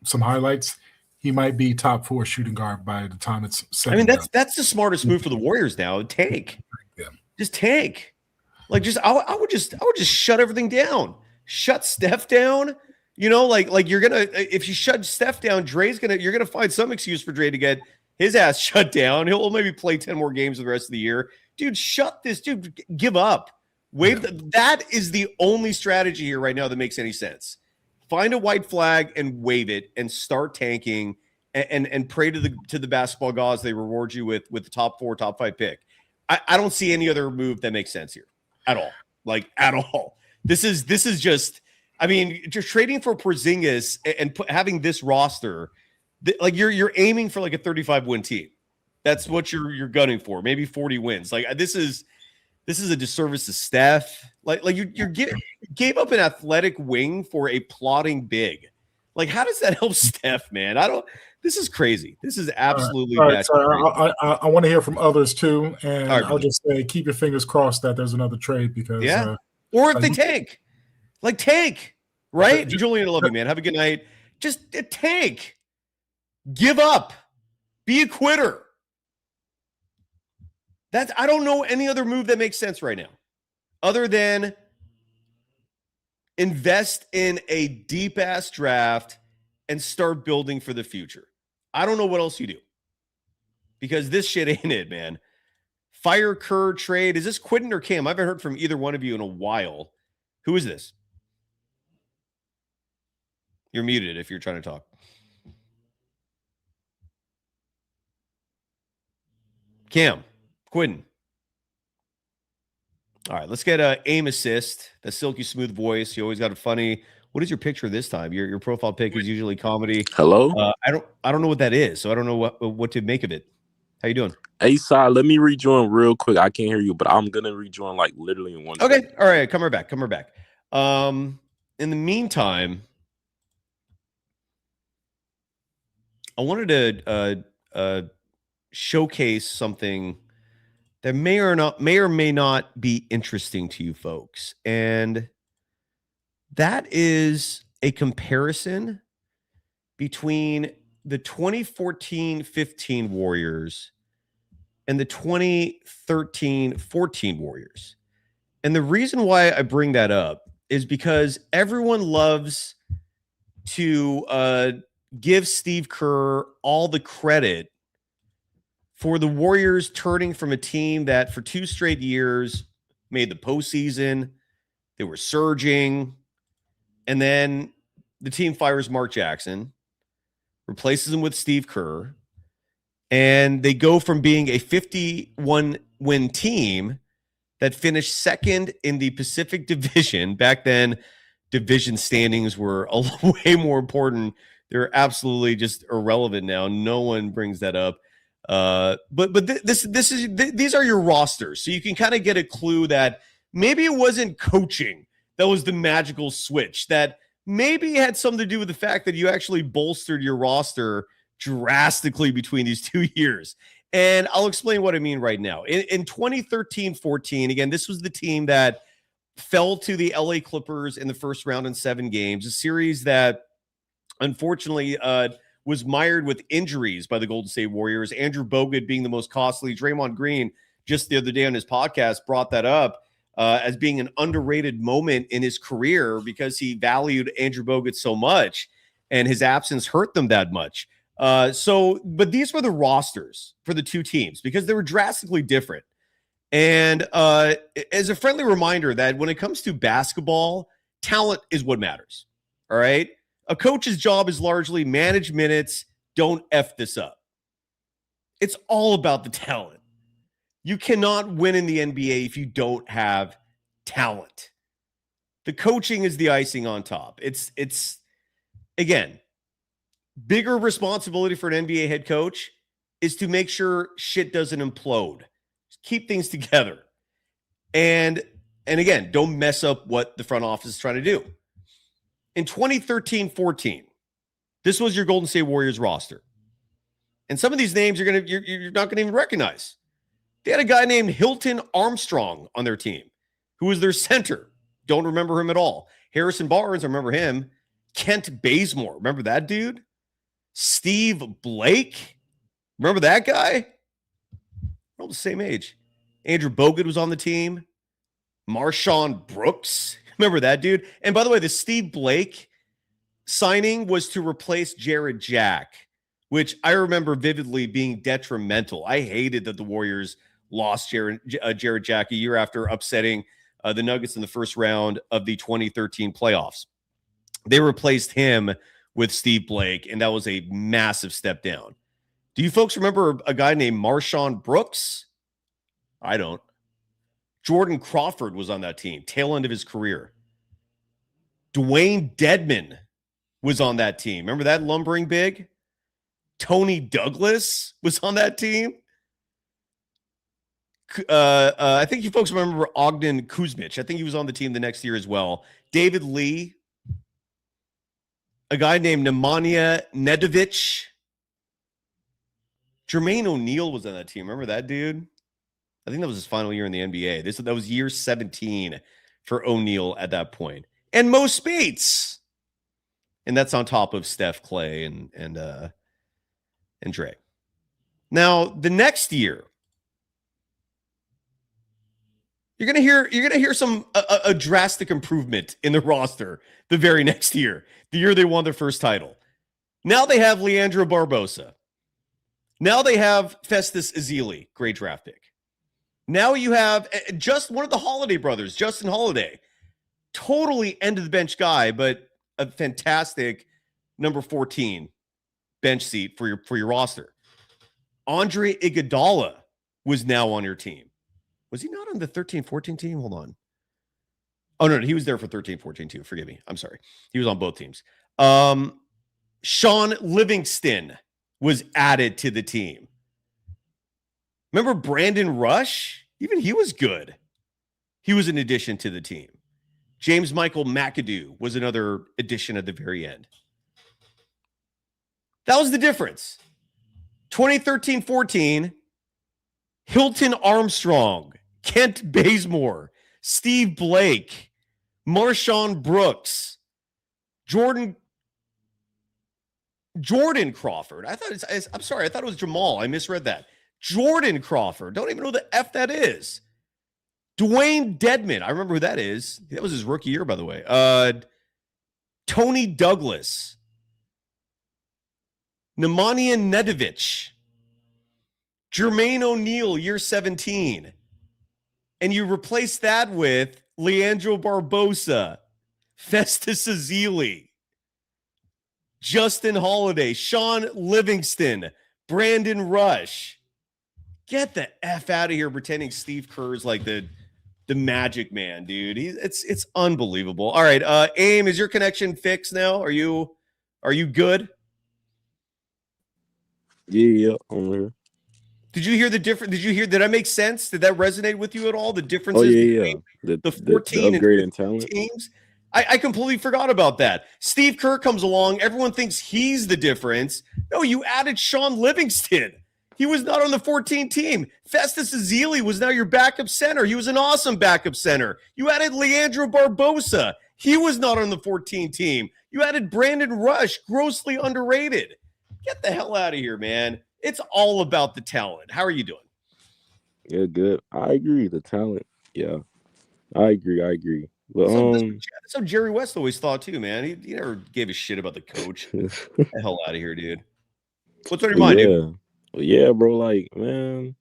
S4: Some highlights. He might be top 4 shooting guard by the time it's set.
S1: I mean, that's the smartest move for the Warriors now. Tank.
S4: Yeah.
S1: Just tank. I would just shut everything down. Shut Steph down. You're gonna, if you shut Steph down, you're gonna find some excuse for Dre to get his ass shut down. He'll maybe play 10 more games for the rest of the year. Dude, shut this dude. Give up. That is the only strategy here right now that makes any sense. Find a white flag and wave it, and start tanking, and pray to the basketball gods they reward you with the top 4, top 5 pick. I don't see any other move that makes sense here at all. At all. This is just, I mean, just trading for Porziņģis and having this roster, like you're aiming for like a 35-win team. That's what you're gunning for. Maybe 40 wins. Like this is a disservice to Steph. Like you gave up an athletic wing for a plotting big. Like, how does that help Steph, man? This is crazy. This is absolutely
S4: bad. I want to hear from others too. And I'll just say, keep your fingers crossed that there's another trade because
S1: or if they tank, right? Julian, I love you, man. Have a good night. Just a tank. Give up. Be a quitter. I don't know any other move that makes sense right now other than invest in a deep-ass draft and start building for the future. I don't know what else you do because this shit ain't it, man. Fire Kerr trade. Is this Quentin or Cam? I haven't heard from either one of you in a while. Who is this? You're muted if you're trying to talk. Cam, Quentin. All right, let's get aim assist. The silky smooth voice. You always got a funny. What is your picture this time? Your profile pic is usually comedy.
S6: Hello.
S1: I don't know what that is, so I don't know what to make of it. How you doing?
S6: Hey, Si, let me rejoin real quick. I can't hear you, but I'm gonna rejoin like literally in 1
S1: Okay.
S6: second.
S1: All right. Come right back. In the meantime, I wanted to showcase something that may or may not be interesting to you folks. And that is a comparison between the 2014-15 Warriors and the 2013-14 Warriors. And the reason why I bring that up is because everyone loves to give Steve Kerr all the credit for the Warriors turning from a team that for 2 straight years made the postseason. They were surging. And then the team fires Mark Jackson, replaces him with Steve Kerr, and they go from being a 51-win team that finished second in the Pacific Division. Back then, division standings were way more important. They're absolutely just irrelevant now. No one brings that up. These are your rosters, so you can kind of get a clue that maybe it wasn't coaching that was the magical switch, that maybe had something to do with the fact that you actually bolstered your roster drastically between these 2 years. And I'll explain what I mean right now. In 2013-14, again, this was the team that fell to the LA Clippers in the first round in 7 games, a series that unfortunately was mired with injuries by the Golden State Warriors. Andrew Bogut being the most costly. Draymond Green, just the other day on his podcast, brought that up as being an underrated moment in his career because he valued Andrew Bogut so much and his absence hurt them that much. But these were the rosters for the 2 teams because they were drastically different. And as a friendly reminder that when it comes to basketball, talent is what matters. All right. A coach's job is largely manage minutes. Don't F this up. It's all about the talent. You cannot win in the NBA if you don't have talent. The coaching is the icing on top. It's again, bigger responsibility for an NBA head coach is to make sure shit doesn't implode. Just keep things together. And again, don't mess up what the front office is trying to do. In 2013-14, this was your Golden State Warriors roster. And some of these names you're not going to even recognize. They had a guy named Hilton Armstrong on their team, who was their center. Don't remember him at all. Harrison Barnes, I remember him. Kent Bazemore, remember that dude? Steve Blake, remember that guy? We're all the same age. Andrew Bogut was on the team. Marshawn Brooks, remember that dude? And by the way, the Steve Blake signing was to replace Jared Jack, which I remember vividly being detrimental. I hated that the Warriors lost Jared Jack a year after upsetting the Nuggets in the first round of the 2013 playoffs. They replaced him with Steve Blake, and that was a massive step down. Do you folks remember a guy named Marshawn Brooks? I don't. Jordan Crawford was on that team, tail end of his career. Dwayne Dedman was on that team. Remember that lumbering big? Tony Douglas was on that team. I think you folks remember Ogden Kuzmich. I think he was on the team the next year as well. David Lee. A guy named Nemanja Nedovic. Jermaine O'Neal was on that team. Remember that dude? I think that was his final year in the NBA. That was year 17 for O'Neal at that point. And Mo Spates. And that's on top of Steph, Clay, and Dre. Now, the next year, you're gonna hear some a drastic improvement in the roster the very next year, the year they won their first title. Now they have Leandro Barbosa. Now they have Festus Ezeli, great draft pick. Now you have just one of the Holiday brothers, Justin Holiday, totally end of the bench guy, but a fantastic number 14 bench seat for your roster. Andre Iguodala was now on your team. Was he not on the 13-14 team? Hold on. Oh, no, he was there for 13-14 too. Forgive me. I'm sorry. He was on both teams. Sean Livingston was added to the team. Remember Brandon Rush? Even he was good. He was an addition to the team. James Michael McAdoo was another addition at the very end. That was the difference. 2013-14, Hilton Armstrong, Kent Bazemore, Steve Blake, Marshawn Brooks, Jordan Crawford. I'm sorry. I thought it was Jamal. I misread that. Jordan Crawford. Don't even know the F that is. Dwayne Dedman. I remember who that is. That was his rookie year, by the way. Tony Douglas. Nemanja Nedovic. Jermaine O'Neal, year 17. And you replace that with Leandro Barbosa, Festus Ezeli, Justin Holiday, Sean Livingston, Brandon Rush. Get the F out of here pretending Steve Kerr is like the magic man, dude. It's unbelievable. All right, Aim, is your connection fixed now? Are you good?
S6: Yeah, I'm here.
S1: Did you hear the difference? Did that make sense? Did that resonate with you at all? The differences between the 14 and 15
S6: talent
S1: teams? I completely forgot about that. Steve Kerr comes along. Everyone thinks he's the difference. No, you added Sean Livingston. He was not on the 14 team. Festus Ezeli was now your backup center. He was an awesome backup center. You added Leandro Barbosa. He was not on the 14 team. You added Brandon Rush, grossly underrated. Get the hell out of here, man. It's all about the talent. How are you doing?
S6: Yeah, good. I agree. The talent. Yeah, I agree. But,
S1: that's how Jerry West always thought too, man. He never gave a shit about the coach. Get the hell out of here, dude. What's on your mind, dude?
S6: Well, yeah, bro. Like, man,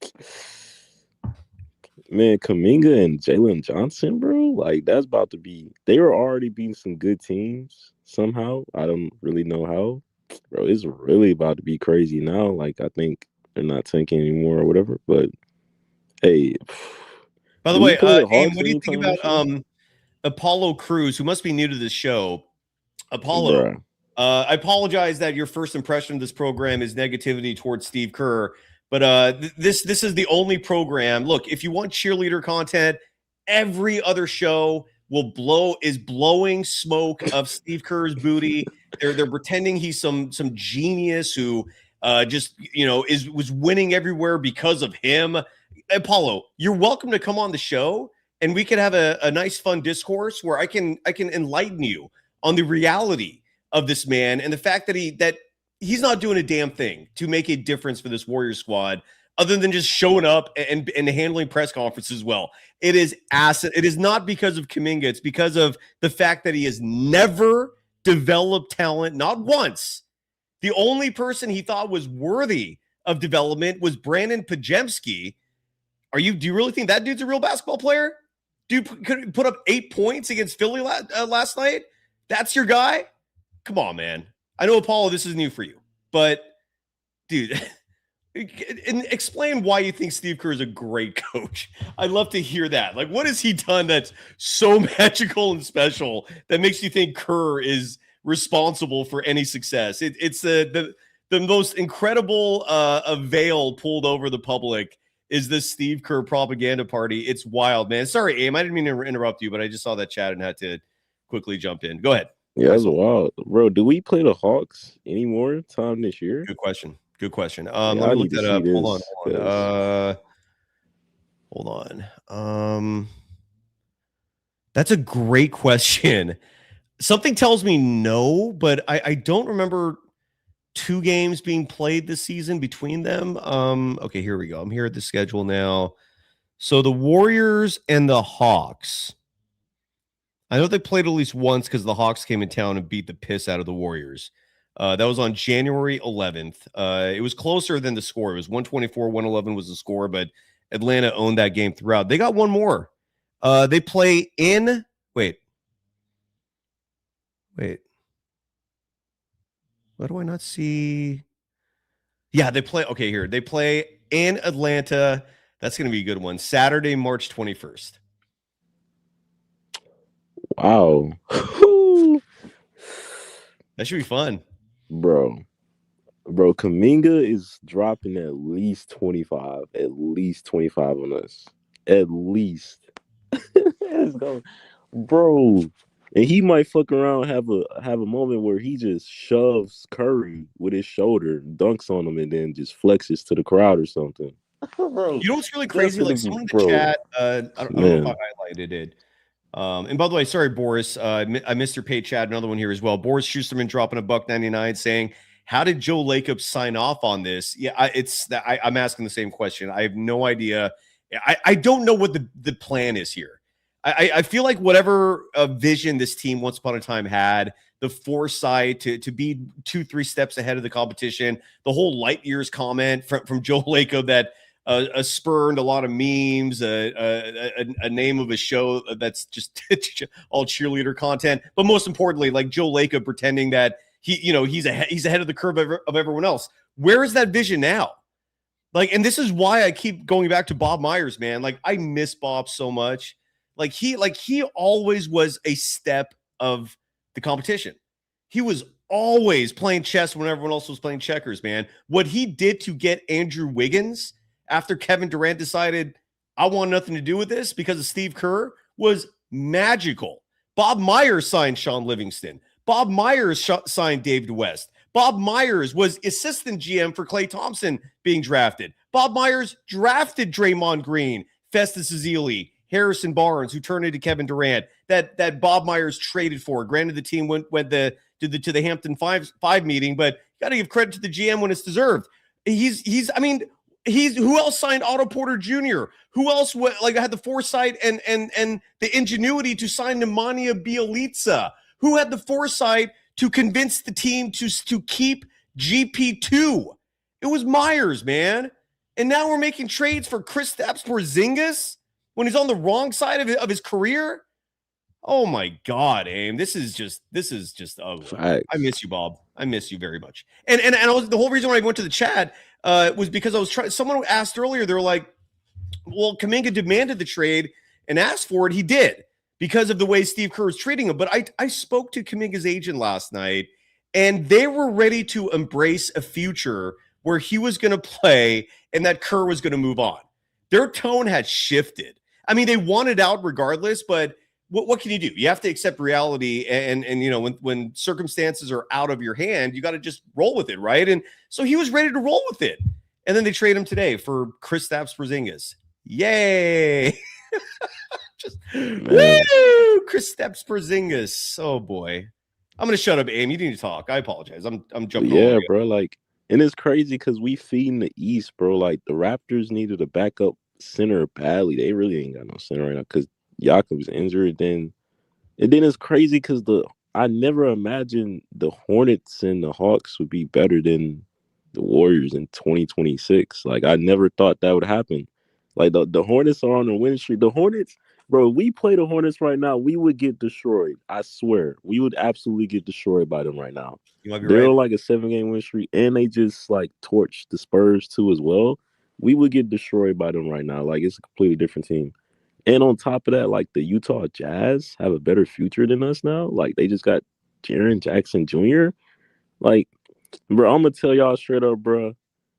S6: Kuminga and Jalen Johnson, bro. Like, that's about to be. They were already beating some good teams somehow. I don't really know how, bro. It's really about to be crazy now. Like, I think they're not tanking anymore or whatever. But hey,
S1: by the way, Aim, what do you think about Apollo Cruz, who must be new to this show? Apollo.
S6: Bruh.
S1: I apologize that your first impression of this program is negativity towards Steve Kerr, but this is the only program. Look, if you want cheerleader content, every other show is blowing smoke of Steve Kerr's booty. They're pretending he's some genius who was winning everywhere because of him. Apollo, you're welcome to come on the show, and we can have a nice, fun discourse where I can enlighten you on the reality of this man and the fact that he's not doing a damn thing to make a difference for this Warriors squad other than just showing up and handling press conferences well. It is not because of Kuminga. It's because of the fact that he has never developed talent, not once. The only person he thought was worthy of development was Brandon Pajemski. Do you really think that dude's a real basketball player? Dude could put up 8 points against Philly last night? That's your guy? Come on, man. I know, Apollo, this is new for you, but dude, And explain why you think Steve Kerr is a great coach. I'd love to hear that. Like, what has he done that's so magical and special that makes you think Kerr is responsible for any success? It's the most incredible veil pulled over the public is this Steve Kerr propaganda party. It's wild, man. Sorry, Aim. I didn't mean to interrupt you, but I just saw that chat and had to quickly jump in. Go ahead.
S6: Yeah, that's wild. Bro, do we play the Hawks anymore time this year?
S1: Good question. Good question.
S6: Yeah,
S1: Let
S6: I
S1: me
S6: need
S1: look
S6: to
S1: that up.
S6: see
S1: Hold on. That's a great question. Something tells me no, but I don't remember 2 games being played this season between them. Okay, here we go. I'm here at the schedule now. So the Warriors and the Hawks. I know they played at least once because the Hawks came in town and beat the piss out of the Warriors. That was on January 11th. It was closer than the score. It was 124-111 was the score, but Atlanta owned that game throughout. They got one more. They play in – wait. Why do I not see? Yeah, they play. Okay, here. They play in Atlanta. That's going to be a good one. Saturday, March 21st.
S6: Wow.
S1: That should be fun.
S6: Bro, Kuminga is dropping at least 25. At least 25 on us. At least. Let's go. Bro. And he might fuck around have a moment where he just shoves Curry with his shoulder, dunks on him, and then just flexes to the crowd or something. Bro,
S1: you know what's really crazy? Like someone in the chat, I don't know if I highlighted it. And by the way, sorry, Boris, I missed your pay chat. Another one here as well. Boris Schusterman dropping $1.99 saying, "How did Joe Lacob sign off on this?" Yeah, I'm asking the same question. I have no idea. I don't know what the plan is here. I feel like whatever vision this team once upon a time had, the foresight to be 2-3 steps ahead of the competition, the whole light years comment from Joe Lacob that spurned a lot of memes, a name of a show that's just all cheerleader content. But most importantly, like Joe Lacob pretending that he's ahead of the curve of everyone else. Where is that vision now? Like, and this is why I keep going back to Bob Myers, man. Like, I miss Bob so much. Like he always was a step of the competition. He was always playing chess when everyone else was playing checkers, man. What he did to get Andrew Wiggins after Kevin Durant decided, I want nothing to do with this because of Steve Kerr was magical. Bob Myers signed Sean Livingston. Bob Myers signed David West. Bob Myers was assistant GM for Klay Thompson being drafted. Bob Myers drafted Draymond Green, Festus Ezeli, Harrison Barnes, who turned into Kevin Durant, that Bob Myers traded for. Granted, the team went to the Hampton Five meeting, but you got to give credit to the GM when it's deserved. He's who else signed Otto Porter Jr.? Who else had the foresight and the ingenuity to sign Nemanja Bjelica? Who had the foresight to convince the team to keep GP2? It was Myers, man. And now we're making trades for Kristaps Porziņģis when he's on the wrong side of his career. Oh my God, Aim. This is just I miss you, Bob. I miss you very much. And the whole reason why I went to the chat was because I was trying. Someone asked earlier, they were like, well, Kuminga demanded the trade and asked for it. He did because of the way Steve Kerr is treating him. But I spoke to Kuminga's agent last night, and they were ready to embrace a future where he was going to play and that Kerr was going to move on. Their tone had shifted. I mean, they wanted out regardless, but what can you do? You have to accept reality, and when circumstances are out of your hand, you got to just roll with it, right? And so he was ready to roll with it, and then they trade him today for Kristaps Porziņģis. Yay! Just woo! Kristaps Porziņģis. Oh boy, I'm gonna shut up, Aim. You need to talk. I apologize. I'm jumping.
S6: Yeah, bro. Like, and it's crazy because we feeding the East, bro. Like the Raptors needed a backup center badly. They really ain't got no center right now because Jakob's injured. And then it's crazy because I never imagined the Hornets and the Hawks would be better than the Warriors in 2026. Like I never thought that would happen. Like the Hornets are on a winning streak. The Hornets, Bro, we play the Hornets right now, we would get destroyed. I swear. We would absolutely get destroyed by them right now.
S1: You might be
S6: They're
S1: right.
S6: like a 7-game win streak, and they just like torch the Spurs too as well. We would get destroyed by them right now. Like, it's a completely different team. And on top of that, like, the Utah Jazz have a better future than us now. Like, they just got Jaren Jackson Jr. Like, bro, I'm gonna tell y'all straight up, bro.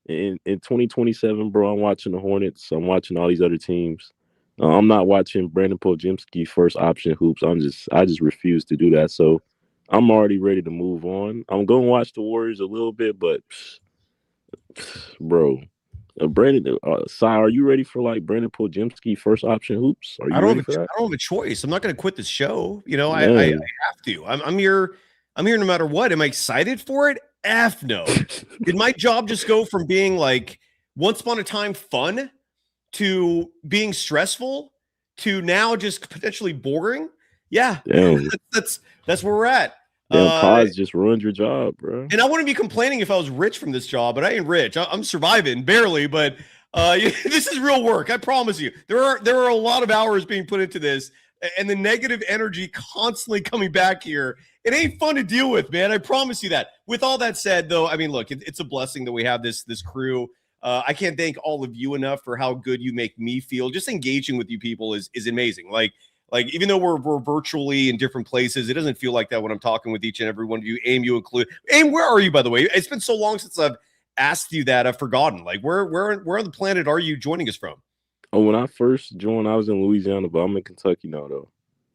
S6: In 2027, bro, I'm watching the Hornets. I'm watching all these other teams. I'm not watching Brandon Podziemski first option hoops. I just refuse to do that. So I'm already ready to move on. I'm going to watch the Warriors a little bit, but bro, Brandon, Sai, are you ready for like Brandon Podziemski first option hoops? Are you ready for that?
S1: I don't have a choice. I'm not going to quit this show. You know, I
S6: Man.
S1: have to. I'm here. I'm here no matter what. Am I excited for it? F no. Did my job just go from being like once upon a time fun to being stressful to now just potentially boring? Yeah,
S6: Damn.
S1: that's where we're at.
S6: Damn, Paz just ruined your job, bro.
S1: And I wouldn't be complaining if I was rich from this job, but I ain't rich. I'm surviving barely, but this is real work. I promise you. There are a lot of hours being put into this, and the negative energy constantly coming back here. It ain't fun to deal with, man. I promise you that. With all that said, though, I mean, look, it's a blessing that we have this crew. I can't thank all of you enough for how good you make me feel. Just engaging with you people is amazing. Like even though we're virtually in different places, it doesn't feel like that when I'm talking with each and every one of you. Aim, you include. Aim, where are you, by the way? It's been so long since I've asked you that. I've forgotten. Like, where on the planet are you joining us from?
S6: Oh, when I first joined, I was in Louisiana, but I'm in Kentucky now, though.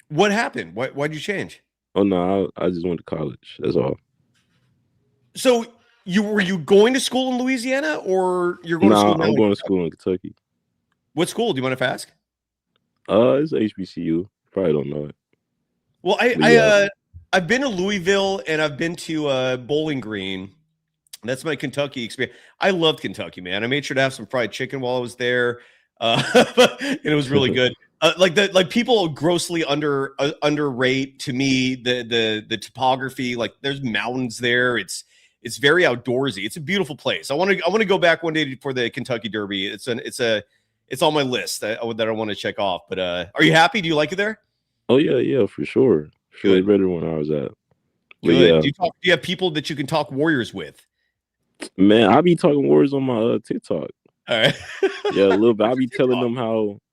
S1: What happened? Why'd you change?
S6: Oh, no, I just went to college. That's all.
S1: So were you going to school in Louisiana, or you're going to school now?
S6: I'm going to school in Kentucky.
S1: What school? Do you mind if I ask?
S6: It's HBCU. Probably don't know it.
S1: Well, I've been to Louisville and I've been to Bowling Green. That's my Kentucky experience. I loved Kentucky, man. I made sure to have some fried chicken while I was there, and it was really good. Like people grossly underrate to me the topography. Like there's mountains there. It's very outdoorsy. It's a beautiful place. I want to go back one day for the Kentucky Derby. It's on my list that I want to check off. But are you happy? Do you like it there?
S6: Oh yeah, for sure. Way better when I was at.
S1: Good. Yeah. Do you have people that you can talk Warriors with?
S6: Man, I be talking Warriors on my TikTok.
S1: All right.
S6: Yeah, a little bit. I be telling them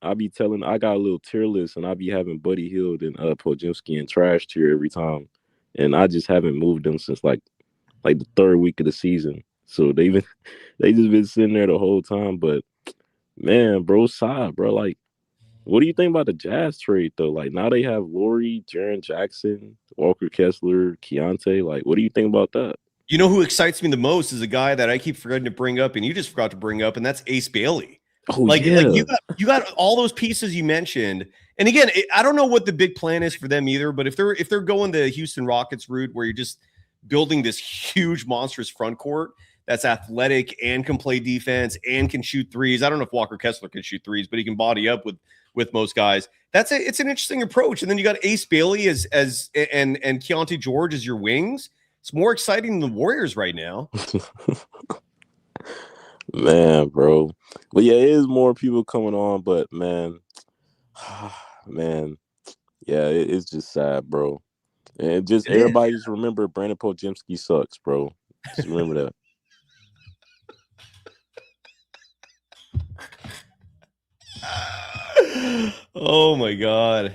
S6: I got a little tier list, and I be having Buddy Hield and Podziemski and Trash tier every time, and I just haven't moved them since like the third week of the season. So they just been sitting there the whole time. But man, bro, Sai, bro, like, what do you think about the Jazz trade though? Like now they have Laurie, Jaren Jackson, Walker Kessler, Keontae. Like, what do you think about that?
S1: You know who excites me the most is a guy that I keep forgetting to bring up, and you just forgot to bring up, and that's Ace Bailey.
S6: Oh, like
S1: you got all those pieces you mentioned, and again, I don't know what the big plan is for them either. But if they're going the Houston Rockets route, where you're just building this huge, monstrous front court that's athletic and can play defense and can shoot threes. I don't know if Walker Kessler can shoot threes, but he can body up with most guys. It's an interesting approach. And then you got Ace Bailey and Keontae George as your wings. It's more exciting than the Warriors right now.
S6: Man, bro. But yeah, it is more people coming on, but man, yeah, it's just sad, bro. And just everybody just remember Brandon Podziemski sucks, bro. Just remember that.
S1: Oh my God.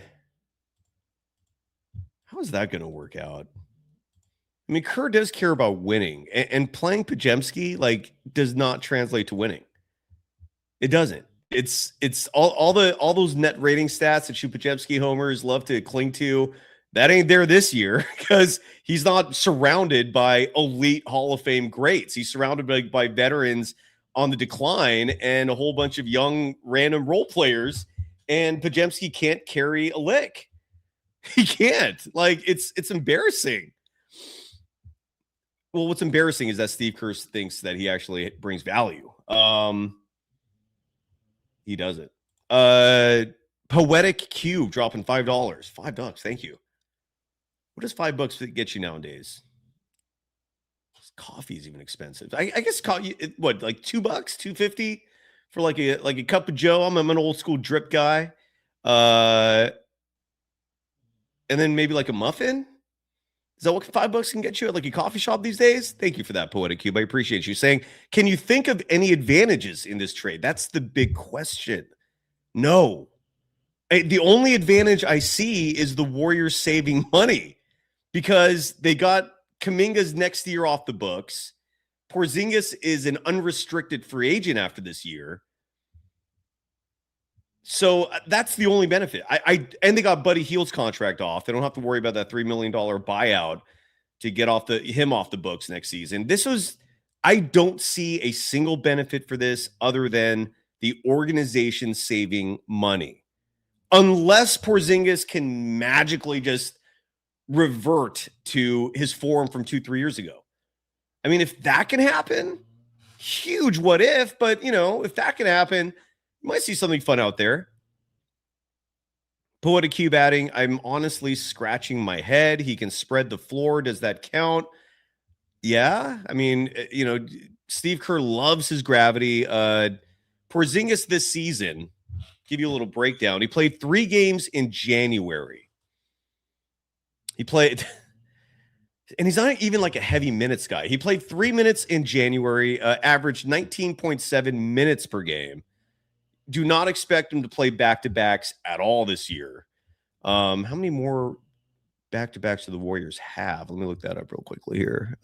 S1: How is that going to work out? I mean, Kerr does care about winning, and playing Podziemski like does not translate to winning. It doesn't. It's all those net rating stats that Podziemski homers love to cling to. That ain't there this year because he's not surrounded by elite Hall of Fame greats. He's surrounded by veterans on the decline and a whole bunch of young random role players. And Podziemski can't carry a lick. He can't. Like it's embarrassing. Well, what's embarrassing is that Steve Kerr thinks that he actually brings value. He doesn't. Poetic Cube dropping $5. $5. Thank you. What does $5 get you nowadays? Coffee is even expensive. I guess coffee. What, like $2, $2.50 for like a cup of Joe? I'm an old school drip guy. And then maybe like a muffin. Is that what $5 can get you at like a coffee shop these days? Thank you for that, Poetic Cube. I appreciate you saying, can you think of any advantages in this trade? That's the big question. No. The only advantage I see is the Warriors saving money because they got Kuminga's next year off the books. Porziņģis is an unrestricted free agent after this year. So that's the only benefit. And they got Buddy Hield's contract off. They don't have to worry about that $3 million buyout to get him off the books next season. I don't see a single benefit for this other than the organization saving money. Unless Porziņģis can magically just revert to his form from 2-3 years ago. I mean, if that can happen, huge what if, but if that can happen, you might see something fun out there. Poetic Cube adding, I'm honestly scratching my head. He can spread the floor. Does that count? Yeah. I mean, Steve Kerr loves his gravity. Porziņģis this season, give you a little breakdown. He played 3 games in January. He played, and he's not even like a heavy minutes guy. He played 3 minutes in January, averaged 19.7 minutes per game. Do not expect him to play back-to-backs at all this year. How many more back-to-backs do the Warriors have? Let me look that up real quickly here.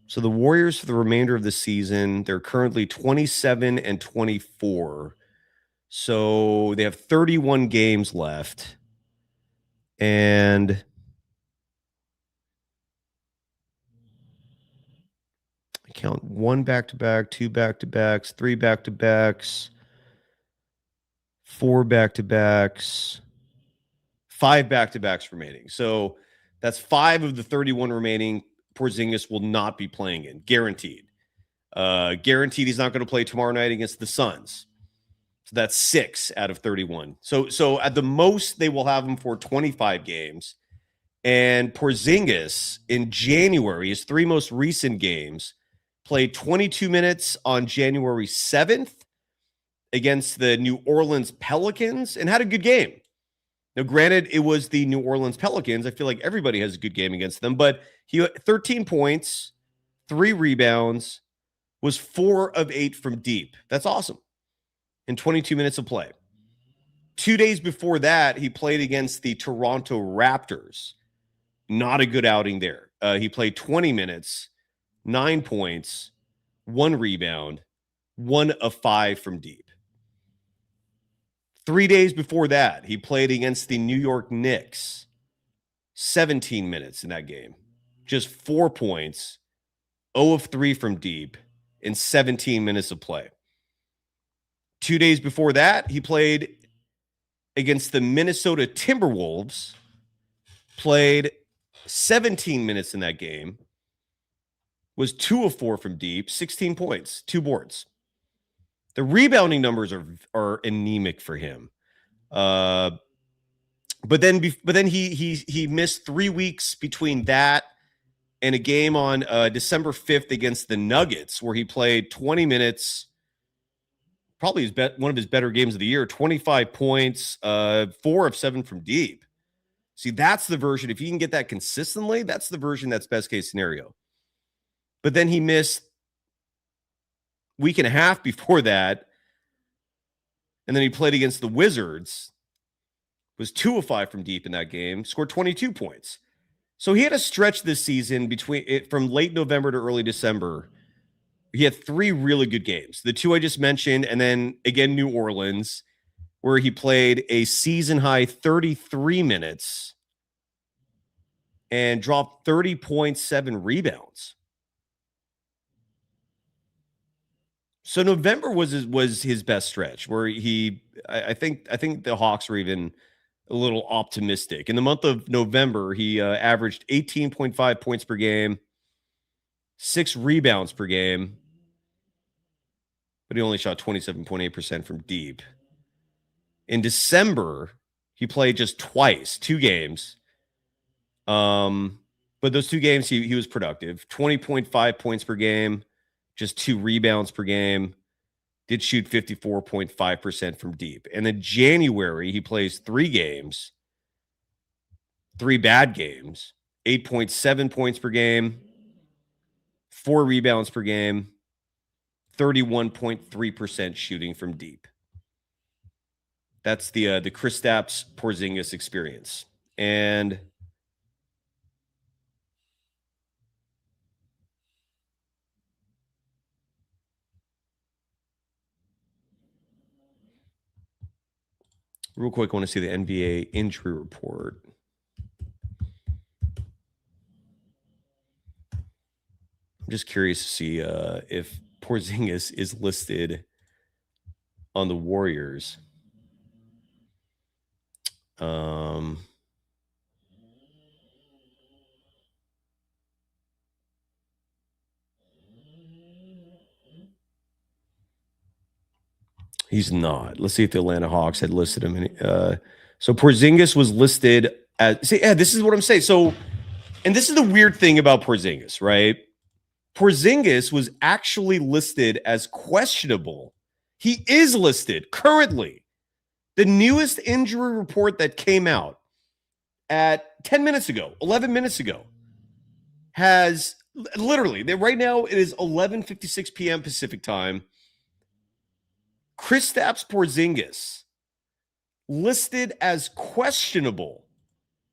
S1: So the Warriors for the remainder of the season, they're currently 27-24. So they have 31 games left. And I count 1 back-to-back, 2 back-to-backs, 3 back-to-backs, 4 back-to-backs, 5 back-to-backs remaining. So that's 5 of the 31 remaining. Porziņģis will not be playing in, guaranteed. Guaranteed he's not going to play tomorrow night against the Suns. So that's 6 out of 31. So at the most, they will have him for 25 games. And Porziņģis in January, his 3 most recent games, played 22 minutes on January 7th against the New Orleans Pelicans and had a good game. Now, granted, it was the New Orleans Pelicans. I feel like everybody has a good game against them, but he had 13 points, 3 rebounds, was 4 of 8 from deep. That's awesome. In 22 minutes of play. 2 days before that, he played against the Toronto Raptors. Not a good outing there. He played 20 minutes, 9 points, 1 rebound, 1 of 5 from deep. 3 days before that, he played against the New York Knicks. 17 minutes in that game. Just 4 points, 0 of 3 from deep, in 17 minutes of play. 2 days before that, he played against the Minnesota Timberwolves. Played 17 minutes in that game. Was 2 of 4 from deep, 16 points, 2 boards. The rebounding numbers are anemic for him. But then he missed 3 weeks between that and a game on December 5th against the Nuggets, where he played 20 minutes, probably one of his better games of the year, 25 points, 4 of 7 from deep. See, that's the version. If you can get that consistently, that's the version that's best case scenario. But then he missed week and a half before that. And then he played against the Wizards, was 2 of 5 from deep in that game, scored 22 points. So he had a stretch this season from late November to early December. He had 3 really good games. The 2 I just mentioned, and then again, New Orleans, where he played a season high 33 minutes and dropped 30.7 rebounds. So November was his best stretch, where I think the Hawks were even a little optimistic. In the month of November, he averaged 18.5 points per game, 6 rebounds per game, but he only shot 27.8% from deep. In December, he played just twice, 2 games. But those 2 games, he was productive. 20.5 points per game, just 2 rebounds per game, did shoot 54.5% from deep. And in January, he plays 3 games, 3 bad games, 8.7 points per game, 4 rebounds per game, 31.3% shooting from deep. That's the Kristaps Porziņģis experience. And real quick, I want to see the NBA injury report. I'm just curious to see if Porziņģis is listed on the Warriors. He's not. Let's see if the Atlanta Hawks had listed him. So Porziņģis was listed as. See, yeah, this is what I'm saying. So, and this is the weird thing about Porziņģis, right? Porziņģis was actually listed as questionable. He is listed currently. The newest injury report that came out at 10 minutes ago, 11 minutes ago, has literally, right now it is 11:56 p.m. Pacific time. Kristaps Porziņģis listed as questionable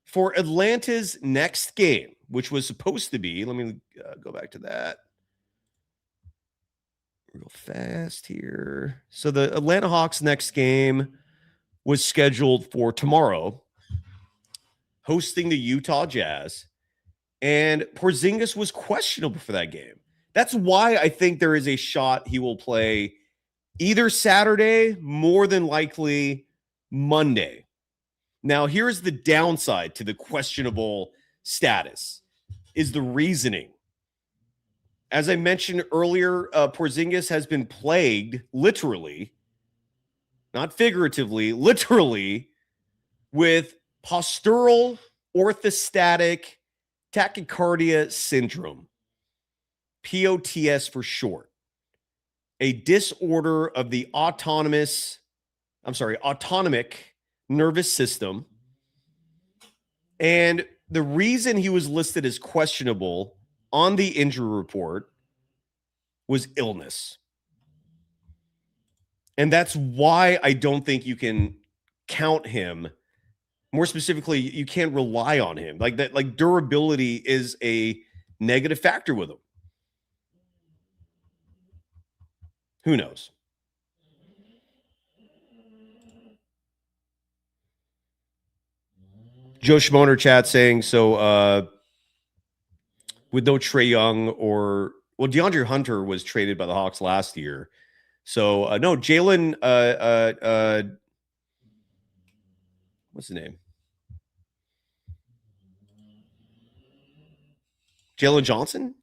S1: for Atlanta's next game, which was supposed to be, let me go back to that real fast here. So the Atlanta Hawks next game was scheduled for tomorrow, hosting the Utah Jazz, and Porziņģis was questionable for that game. That's why I think there is a shot he will play either Saturday, more than likely Monday. Now, here's the downside to the questionable status, is the reasoning. As I mentioned earlier, Porziņģis has been plagued, literally, not figuratively, literally, with postural orthostatic tachycardia syndrome, POTS for short, a disorder of the autonomic nervous system. And the reason he was listed as questionable on the injury report was illness. And that's why I don't think you can count him. More specifically, you can't rely on him. Like that, like durability is a negative factor with him. Who knows? Joe Schmoner chat saying, so with no Trae Young DeAndre Hunter was traded by the Hawks last year. So no, Jalen, what's his name? Jalen Johnson?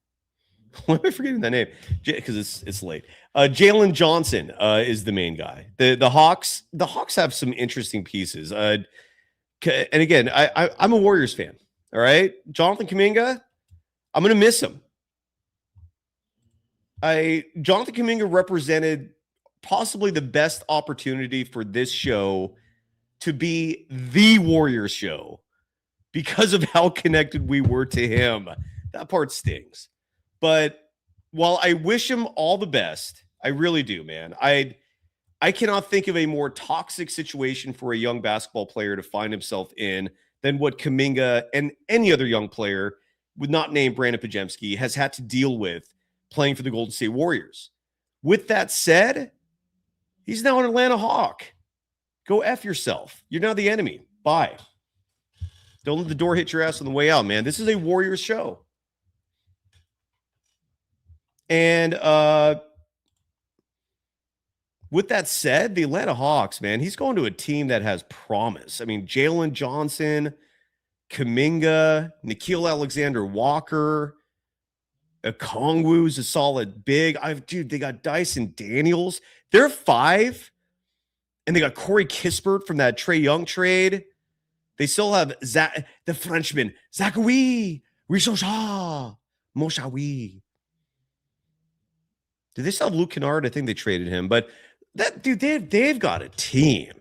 S1: Why am I forgetting that name? Because it's late. Jalen Johnson is the main guy. The Hawks have some interesting pieces. And again, I'm a Warriors fan. All right, Jonathan Kuminga, I'm gonna miss him. Jonathan Kuminga represented possibly the best opportunity for this show to be the Warriors show because of how connected we were to him. That part stings. But while I wish him all the best, I really do, man. I cannot think of a more toxic situation for a young basketball player to find himself in than what Kuminga and any other young player, with not named Brandon Podziemski, has had to deal with playing for the Golden State Warriors. With that said, he's now an Atlanta Hawk. Go F yourself. You're now the enemy. Bye. Don't let the door hit your ass on the way out, man. This is a Warriors show. And with that said, the Atlanta Hawks, man, he's going to a team that has promise. I mean, Jalen Johnson, Kuminga, Nickeil Alexander-Walker, Okongwu's a solid big. Dude, they got Dyson Daniels. They're 5. And they got Corey Kispert from that Trae Young trade. They still have the Frenchman, Zachary Richaussat, Moshawi. Do they still have Luke Kennard? I think they traded him, but that dude, they've got a team.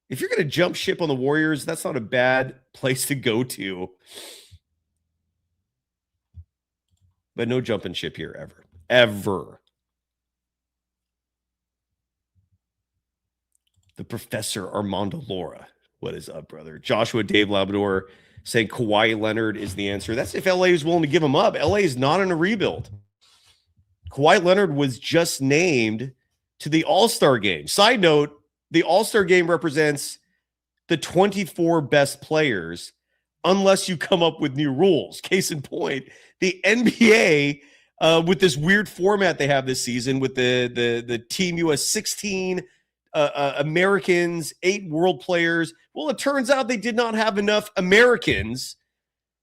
S1: If you're going to jump ship on the Warriors, that's not a bad place to go to. But no jumping ship here ever. Ever. The Professor Armando Laura. What is up, brother? Joshua Dave Labrador saying Kawhi Leonard is the answer. That's if LA is willing to give him up. LA is not in a rebuild. Kawhi Leonard was just named to the All-Star game. Side note, the All-Star game represents the 24 best players unless you come up with new rules. Case in point, the NBA, with this weird format they have this season with the Team US 16 Americans, 8 world players. Well, it turns out they did not have enough Americans.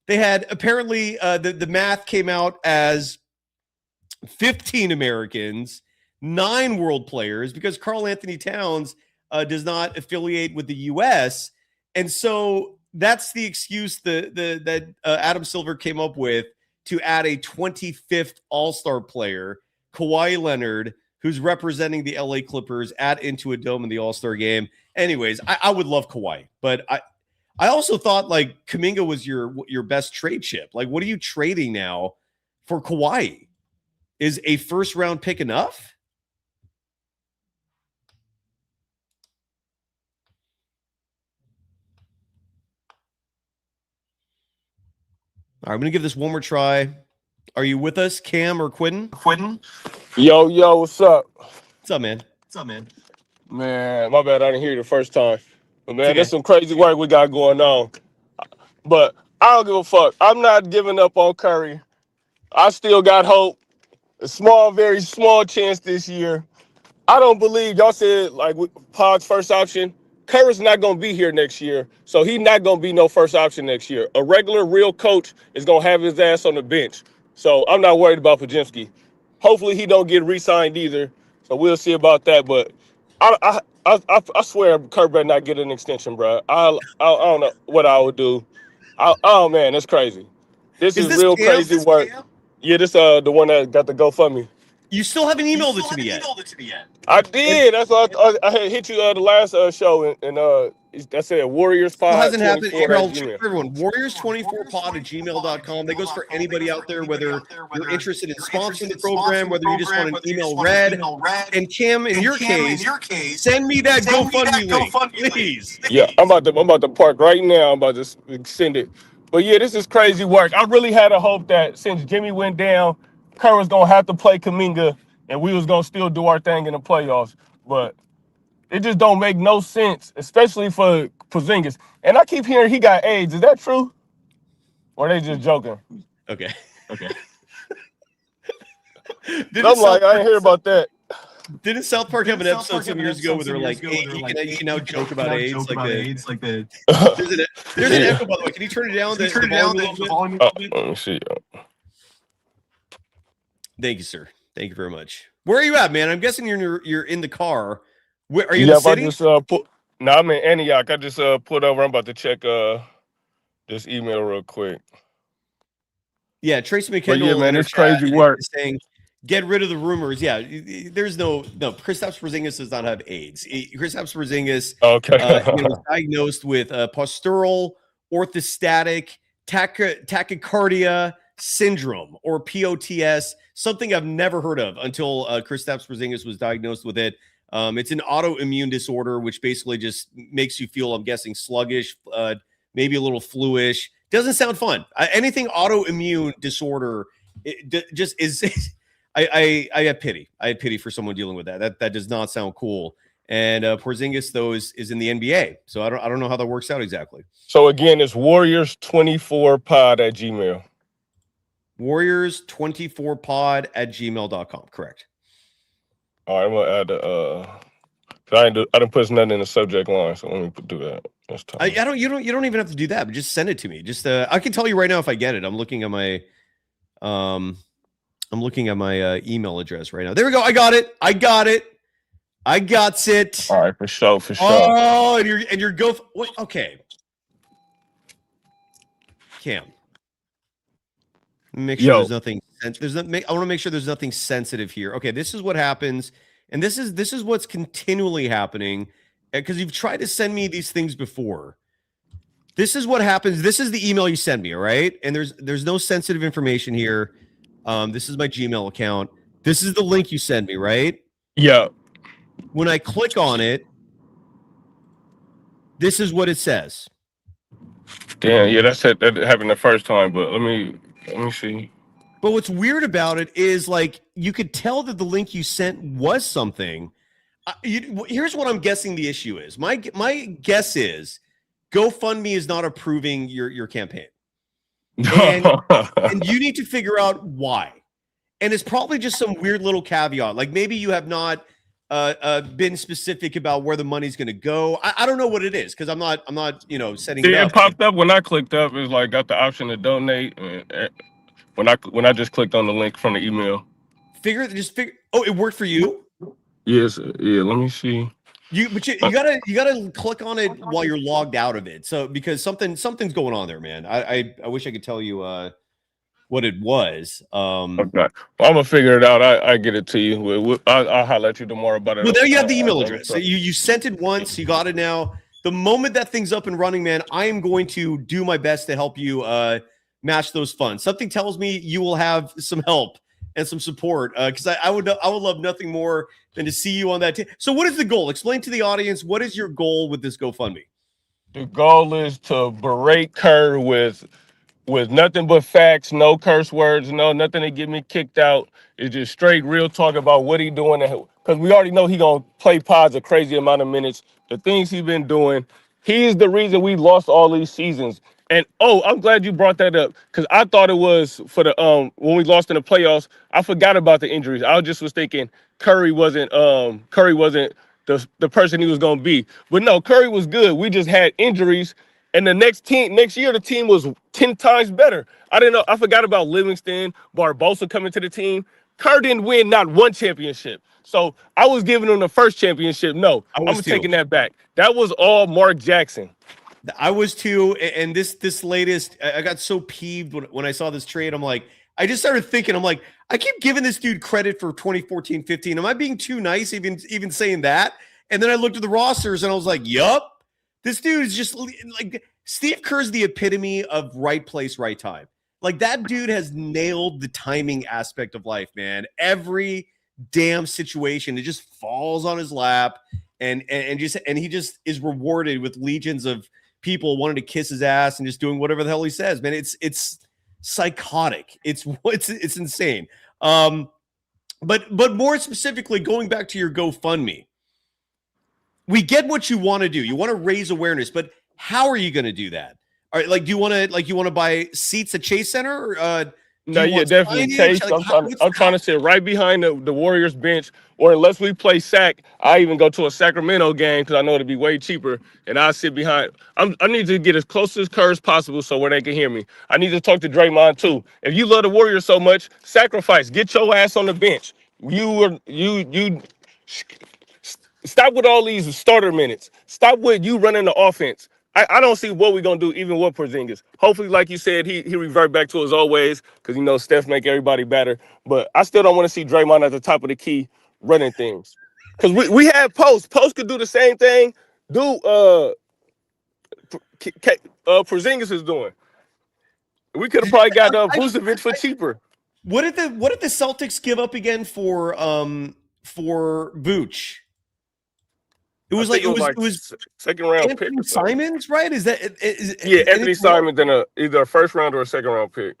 S1: They had apparently the math came out as 15 Americans, 9 world players, because Karl Anthony Towns does not affiliate with the U.S. And so that's the excuse that Adam Silver came up with to add a 25th All-Star player, Kawhi Leonard, who's representing the LA Clippers, add into a dome in the All-Star game. Anyways, I would love Kawhi, but I also thought like Kuminga was your best trade chip. Like, what are you trading now for Kawhi? Is a first-round pick enough? All right, I'm going to give this one more try. Are you with us, Cam or Quidden?
S7: Yo, what's up?
S1: What's up, man?
S7: Man, my bad, I didn't hear you the first time. But man,
S1: Okay.
S7: there's some crazy work we got going on. But I don't give a fuck. I'm not giving up on Curry. I still got hope. A small, very small chance this year. I don't believe y'all said like with Pod's first option. Curry's not gonna be here next year, so he's not gonna be no first option next year. A regular, real coach is gonna have his ass on the bench. So I'm not worried about Podziemski. Hopefully he don't get re-signed either. So we'll see about that. But I swear Curry better not get an extension, bro. I don't know what I would do. Oh man, that's crazy. This is real
S1: Cam?
S7: crazy work. Yeah, this the one that got the GoFundMe.
S1: You still haven't emailed it to me yet.
S7: I did. That's why I had hit you the last show, and that said Warriors Pod.
S1: It hasn't happened.
S7: 24
S1: I'll
S7: at
S1: check
S7: Gmail.
S1: for everyone. Warriors24pod@gmail.com. That goes for anybody out there, whether you're interested in sponsoring the program, whether you just want an email read. And Cam, in your case, send me that GoFundMe link, please.
S7: Yeah, I'm about to park right now. I'm about to send it. But yeah, this is crazy work. I really had a hope that since Jimmy went down, Curry was gonna have to play Kuminga, and we was gonna still do our thing in the playoffs. But it just don't make no sense, especially for Porziņģis. And I keep hearing he got AIDS. Is that true? Or are they just joking?
S1: Okay.
S7: I'm like, I didn't hear about that.
S1: Didn't South Park have an episode some years ago where they're like, hey, you can now joke about AIDS? There's an echo, by the way. Can you turn it down? The volume a little bit?
S7: Let me see.
S1: Thank you, sir. Thank you very much. Where are you at, man? I'm guessing you're in the car. Where are you in the city?
S7: I'm in Antioch. I just put over. I'm about to check this email real quick.
S1: Yeah, Tracy McKendall.
S7: Yeah, man, it's crazy work.
S1: Saying, get rid of the rumors. Yeah, there's no. Kristaps Porziņģis does not have AIDS. Kristaps Porziņģis was diagnosed with postural orthostatic tachycardia syndrome, or POTS, something I've never heard of until Kristaps Porziņģis was diagnosed with it. It's an autoimmune disorder, which basically just makes you feel, I'm guessing, sluggish, maybe a little fluish. Doesn't sound fun. Anything autoimmune disorder, just is. I have pity. I have pity for someone dealing with that. That does not sound cool. And Porziņģis, though, is in the NBA, so I don't know how that works out exactly.
S7: So again, it's Warriors24pod@gmail.
S1: Warriors24pod@gmail.com. Correct.
S7: All right, I'm gonna add I didn't put nothing in the subject line, so let me do that.
S1: You don't even have to do that, but just send it to me. Just I can tell you right now if I get it. I'm looking at my email address right now. There we go. I got it.
S7: All right, for sure.
S1: Oh, and you're what? Okay. Cam. Make sure there's nothing there's I want to make sure there's nothing sensitive here. Okay, this is what happens, and this is what's continually happening because you've tried to send me these things before. This is what happens. This is the email you send me, all right? And there's no sensitive information here. This is my Gmail account. This is the link you send me, right?
S7: Yeah.
S1: When I click on it, this is what it says.
S7: Damn, yeah, that happened the first time, but let me see.
S1: But what's weird about it is like you could tell that the link you sent was something. Here's what I'm guessing the issue is. My guess is GoFundMe is not approving your campaign. And you need to figure out why. And it's probably just some weird little caveat. Like maybe you have not been specific about where the money's going to go. I don't know what it is because I'm not setting it up.
S7: It popped up when I clicked up. It's like got the option to donate. When I just clicked on the link from the email.
S1: Oh, it worked for you?
S7: Yes. Yeah. Let me see.
S1: You gotta click on it while you're logged out of it. So because something's going on there, man. I wish I could tell you what it was.
S7: Okay. Well, I'm gonna figure it out. I get it to you. I'll highlight you tomorrow about it.
S1: Well, there you have the email address. So you sent it once. You got it now. The moment that thing's up and running, man, I am going to do my best to help you match those funds. Something tells me you will have some help and some support because I would love nothing more than to see you on that team. So what is the goal? Explain to the audience, what is your goal with this GoFundMe?
S7: The goal is to berate Kerr with nothing but facts, no curse words, nothing to get me kicked out. It's just straight real talk about what he doing. Because we already know he going to play pods a crazy amount of minutes. The things he's been doing. He is the reason we lost all these seasons. And, I'm glad you brought that up because I thought it was for the when we lost in the playoffs. I forgot about the injuries. I was thinking Curry wasn't the person he was going to be. But no, Curry was good. We just had injuries. And the next year, the team was 10 times better. I didn't know. I forgot about Livingston, Barbosa coming to the team. Kerr didn't win not one championship. So I was giving him the first championship. No, I'm taking that back. That was all Mark Jackson.
S1: I was too. And this latest, I got so peeved when I saw this trade. I'm like, I just started thinking, I'm like, I keep giving this dude credit for 2014-15. Am I being too nice even saying that? And then I looked at the rosters and I was like, yup. This dude is just like Steve Kerr's the epitome of right place, right time. Like that dude has nailed the timing aspect of life, man. Every damn situation, it just falls on his lap and he just is rewarded with legions of people wanting to kiss his ass and just doing whatever the hell he says, man. It's psychotic. It's insane. But more specifically, going back to your GoFundMe, we get what you want to do. You want to raise awareness, but how are you going to do that? All right, like, do you want to buy seats at Chase Center? Or,
S7: no, yeah, definitely Chase. I'm trying to sit right behind the Warriors bench, or unless we play Sac, I even go to a Sacramento game because I know it'll be way cheaper, and I sit behind. I need to get as close to Kerr as possible so where they can hear me. I need to talk to Draymond too. If you love the Warriors so much, sacrifice. Get your ass on the bench. You. Stop with all these starter minutes. Stop with you running the offense. I don't see what we're going to do even with Porziņģis. Hopefully, like you said, he revert back to his old ways because, Steph make everybody better. But I still don't want to see Draymond at the top of the key running things. Because we had Post. Post could do the same thing Porziņģis is doing. We could have probably got Vucevic for cheaper.
S1: What did the Celtics give up again for Vooch? It was
S7: second round pick.
S1: Anthony Simons, right?
S7: Anthony Simons and either a first round or a second round pick.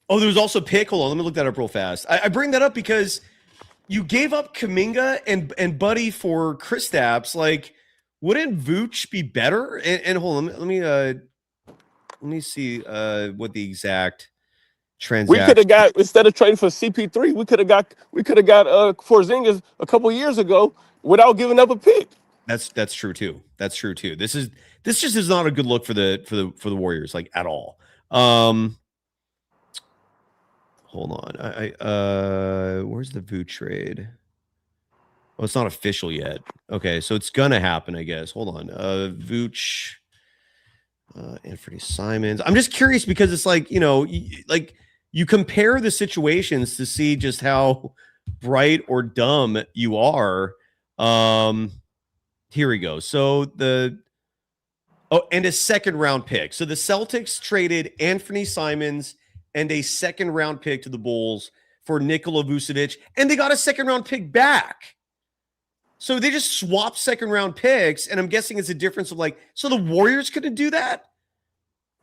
S1: Oh, there was also a pick. Hold on, let me look that up real fast. I bring that up because you gave up Kuminga and Buddy for Kristaps. Like, wouldn't Vooch be better? And hold on, let me see what the exact transaction.
S7: We could have got, instead of trading for CP3, we could have got Porziņģis a couple years ago without giving up a pick.
S1: That's true too. That's true too. This just is not a good look for the Warriors, like, at all. Hold on. Where's the Vooch trade? Oh, it's not official yet. Okay, so it's gonna happen, I guess. Hold on. Vooch, Anthony Simons. I'm just curious because it's like, you compare the situations to see just how bright or dumb you are. Here we go. So and a second round pick. So the Celtics traded Anthony Simons and a second round pick to the Bulls for Nikola Vucevic, and they got a second round pick back. So they just swapped second round picks, and I'm guessing it's a difference of like, so the Warriors couldn't do that?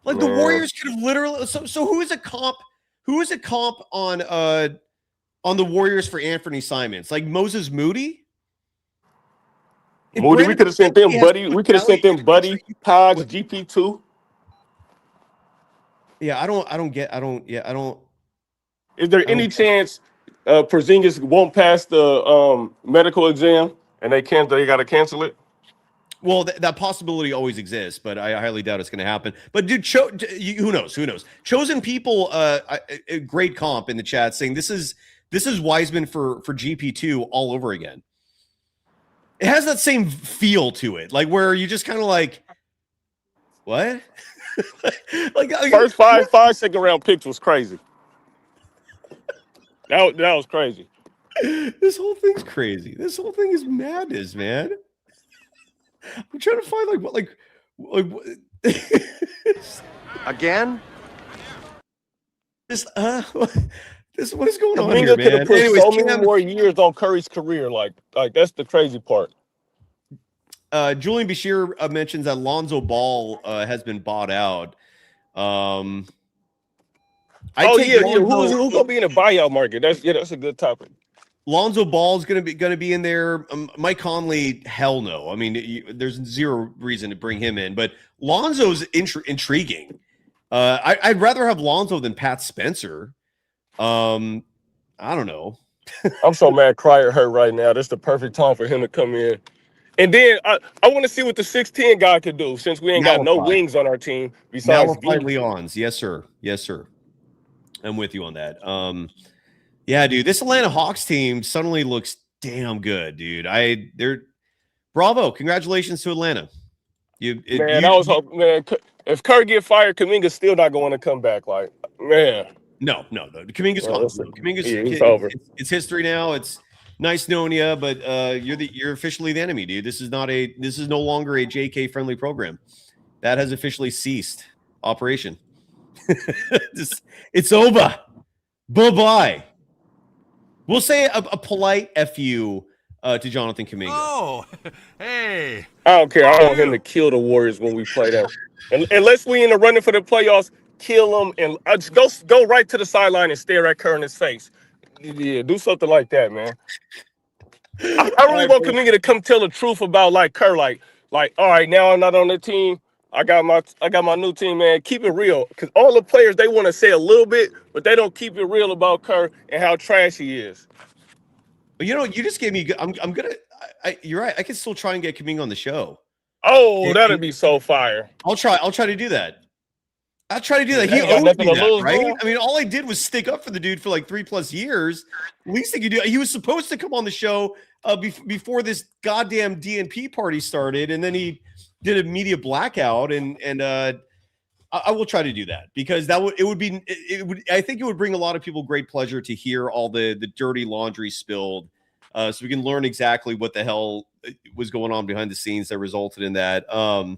S1: Like the Warriors could have literally. So who is a comp? Who is a comp on the Warriors for Anthony Simons? Like Moses Moody?
S7: Moody, we could have sent them Buddy. We could have sent them Buddy, Pogs, GP2.
S1: Yeah, I don't.
S7: Is there any chance Porziņģis won't pass the medical exam and they got to cancel it?
S1: Well, that possibility always exists, but I highly doubt it's going to happen. But dude, who knows? Who knows? Chosen people, a great comp in the chat saying this is Wiseman for GP2 all over again. It has that same feel to it, like where you just kind of like, what? like
S7: first five second round picks was crazy. That was crazy.
S1: This whole thing's crazy. This whole thing is madness, man. I'm trying to find what
S2: Again?
S1: This what is going on
S7: Kuminga
S1: here,
S7: could have
S1: man?
S7: put
S1: Anyways,
S7: so many more years on Curry's career. Like that's the crazy part.
S1: Julian Bashir mentions that Lonzo Ball has been bought out.
S7: Who's gonna be in the buyout market? That's a good topic.
S1: Lonzo Ball is going to be in there. Mike Conley, hell no. I mean, there's zero reason to bring him in. But Lonzo's intriguing. I'd rather have Lonzo than Pat Spencer. I don't know.
S7: I'm so mad Cryer hurt right now. This is the perfect time for him to come in. And then I want to see what the 6'10" guy could do since we ain't got no wings on our team besides
S1: Leons. Yes, sir. Yes, sir. I'm with you on that. Yeah, dude, this Atlanta Hawks team suddenly looks damn good, dude. Bravo. Congratulations to Atlanta.
S7: If Curry get fired, Kuminga's still not going to come back. Like, man.
S1: No. Kuminga's gone.
S7: He's over.
S1: It's history now. It's nice knowing you, but you're officially the enemy, dude. This is no longer a JK friendly program. That has officially ceased operation. It's over. Bye-bye. We'll say a polite FU to Jonathan Kuminga.
S2: Oh, hey.
S7: I don't care. I want him to kill the Warriors when we play them. Unless we in the running for the playoffs, kill them and just go right to the sideline and stare at Kerr in his face. Yeah, do something like that, man. I really want Kuminga to come tell the truth about like Kerr, like all right, now I'm not on the team. I got my new team, man. Keep it real, because all the players, they want to say a little bit, but they don't keep it real about Kerr and how trash he is.
S1: But you just gave me. You're right. I can still try and get Kuminga on the show.
S7: Oh, that'd be so fire.
S1: I'll try to do that. I'll try to do that. He owed me that, right? Man. I mean, all I did was stick up for the dude for like 3+ years. Least he could do. He was supposed to come on the show before this goddamn DNP party started, and then he did a media blackout, and I will try to do that because I think it would bring a lot of people great pleasure to hear all the dirty laundry spilled, so we can learn exactly what the hell was going on behind the scenes that resulted in that. The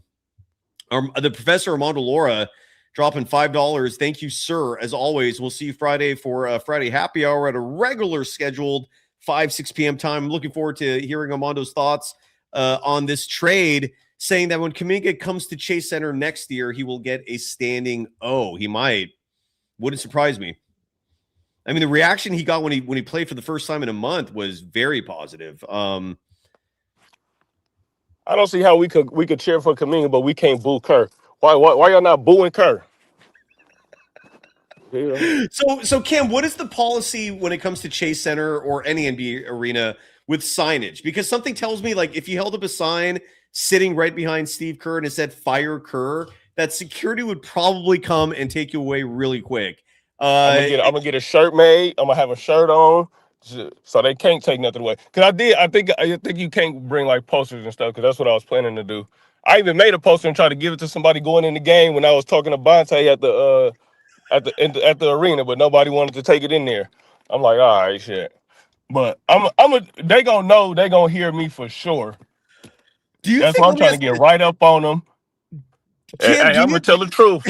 S1: professor Armando Laura dropping $5. Thank you, sir. As always, we'll see you Friday for Friday happy hour at a regular scheduled 5-6 p.m. time. I'm looking forward to hearing Armando's thoughts on this trade, saying that when Kuminga comes to Chase Center next year, he will get a standing O. He might. Wouldn't surprise me. I mean, the reaction he got when he played for the first time in a month was very positive.
S7: I don't see how we could cheer for Kuminga, but we can't boo Kerr. Why y'all not booing Kerr?
S1: Yeah. So Cam, what is the policy when it comes to Chase Center or any NBA arena with signage? Because something tells me, like, if you held up a sign sitting right behind Steve Kerr and it said "Fire Kerr," that security would probably come and take you away really quick. I'm
S7: gonna get a shirt made. I'm gonna have a shirt on, so they can't take nothing away. Cause I think you can't bring like posters and stuff. Cause that's what I was planning to do. I even made a poster and tried to give it to somebody going in the game when I was talking to Bonte at the at the arena, but nobody wanted to take it in there. I'm like, all right, shit. But they gonna know, they gonna hear me for sure.
S1: Do you
S7: That's
S1: think?
S7: why I'm trying to get right up on them.
S1: Cam,
S7: Hey, I'm gonna tell the truth.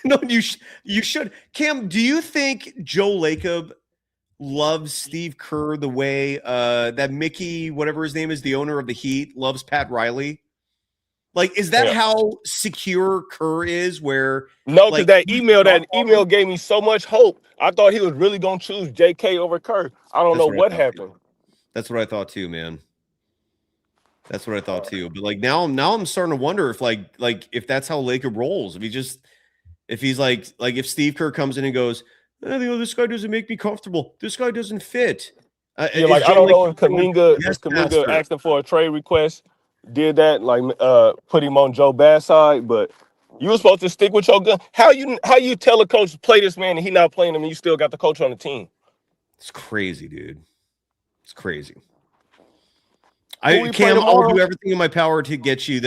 S1: No, you should. Cam, do you think Joe Lacob loves Steve Kerr the way that Mickey, whatever his name is, the owner of the Heat, loves Pat Riley? Like, is that how secure Kerr is? Where
S7: no, because
S1: like,
S7: that email gave me so much hope. I thought he was really gonna choose JK over Kerr. I don't know what happened.
S1: That's what I thought too, man. That's what I thought too. But like now I'm starting to wonder if like if that's how Lacob rolls. If he's like if Steve Kerr comes in and goes, this guy doesn't make me comfortable. This guy doesn't fit.
S7: I don't know if Kuminga asking for a trade request did that, like put him on Joe Bad's side, but you were supposed to stick with your gun. How you tell a coach to play this man and he not playing him and you still got the coach on the team?
S1: It's crazy, dude. It's crazy. Cam, I'll do everything in my power to get you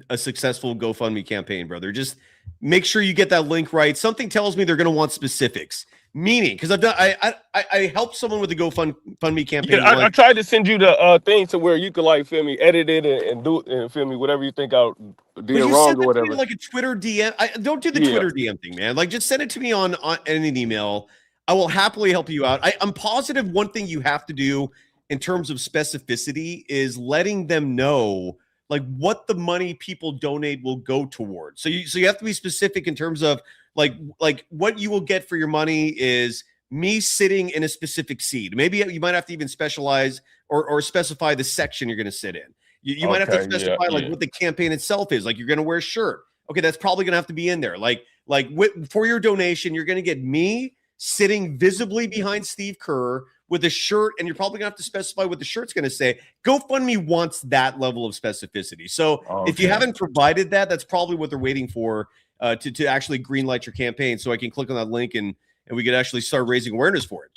S1: a successful GoFundMe campaign, brother. Just make sure you get that link right. Something tells me they're going to want specifics. Meaning, because I helped someone with the GoFundMe campaign.
S7: Yeah, I tried to send you the thing to where you could like feel me, edit it and do it and feel me, whatever you think I did wrong or whatever.
S1: Like a Twitter DM. Don't do the Twitter DM thing, man. Like just send it to me on an email. I will happily help you out. I'm positive one thing you have to do in terms of specificity is letting them know like what the money people donate will go towards. So you have to be specific in terms of like what you will get for your money is me sitting in a specific seat. Maybe you might have to even specialize or specify the section you're going to sit in. You might have to specify what the campaign itself is. Like you're going to wear a shirt. Okay, that's probably going to have to be in there. For your donation, you're going to get me sitting visibly behind Steve Kerr with a shirt, and you're probably gonna have to specify what the shirt's gonna say. GoFundMe wants that level of specificity. So if you haven't provided that, that's probably what they're waiting for to actually greenlight your campaign. So I can click on that link and we could actually start raising awareness for it.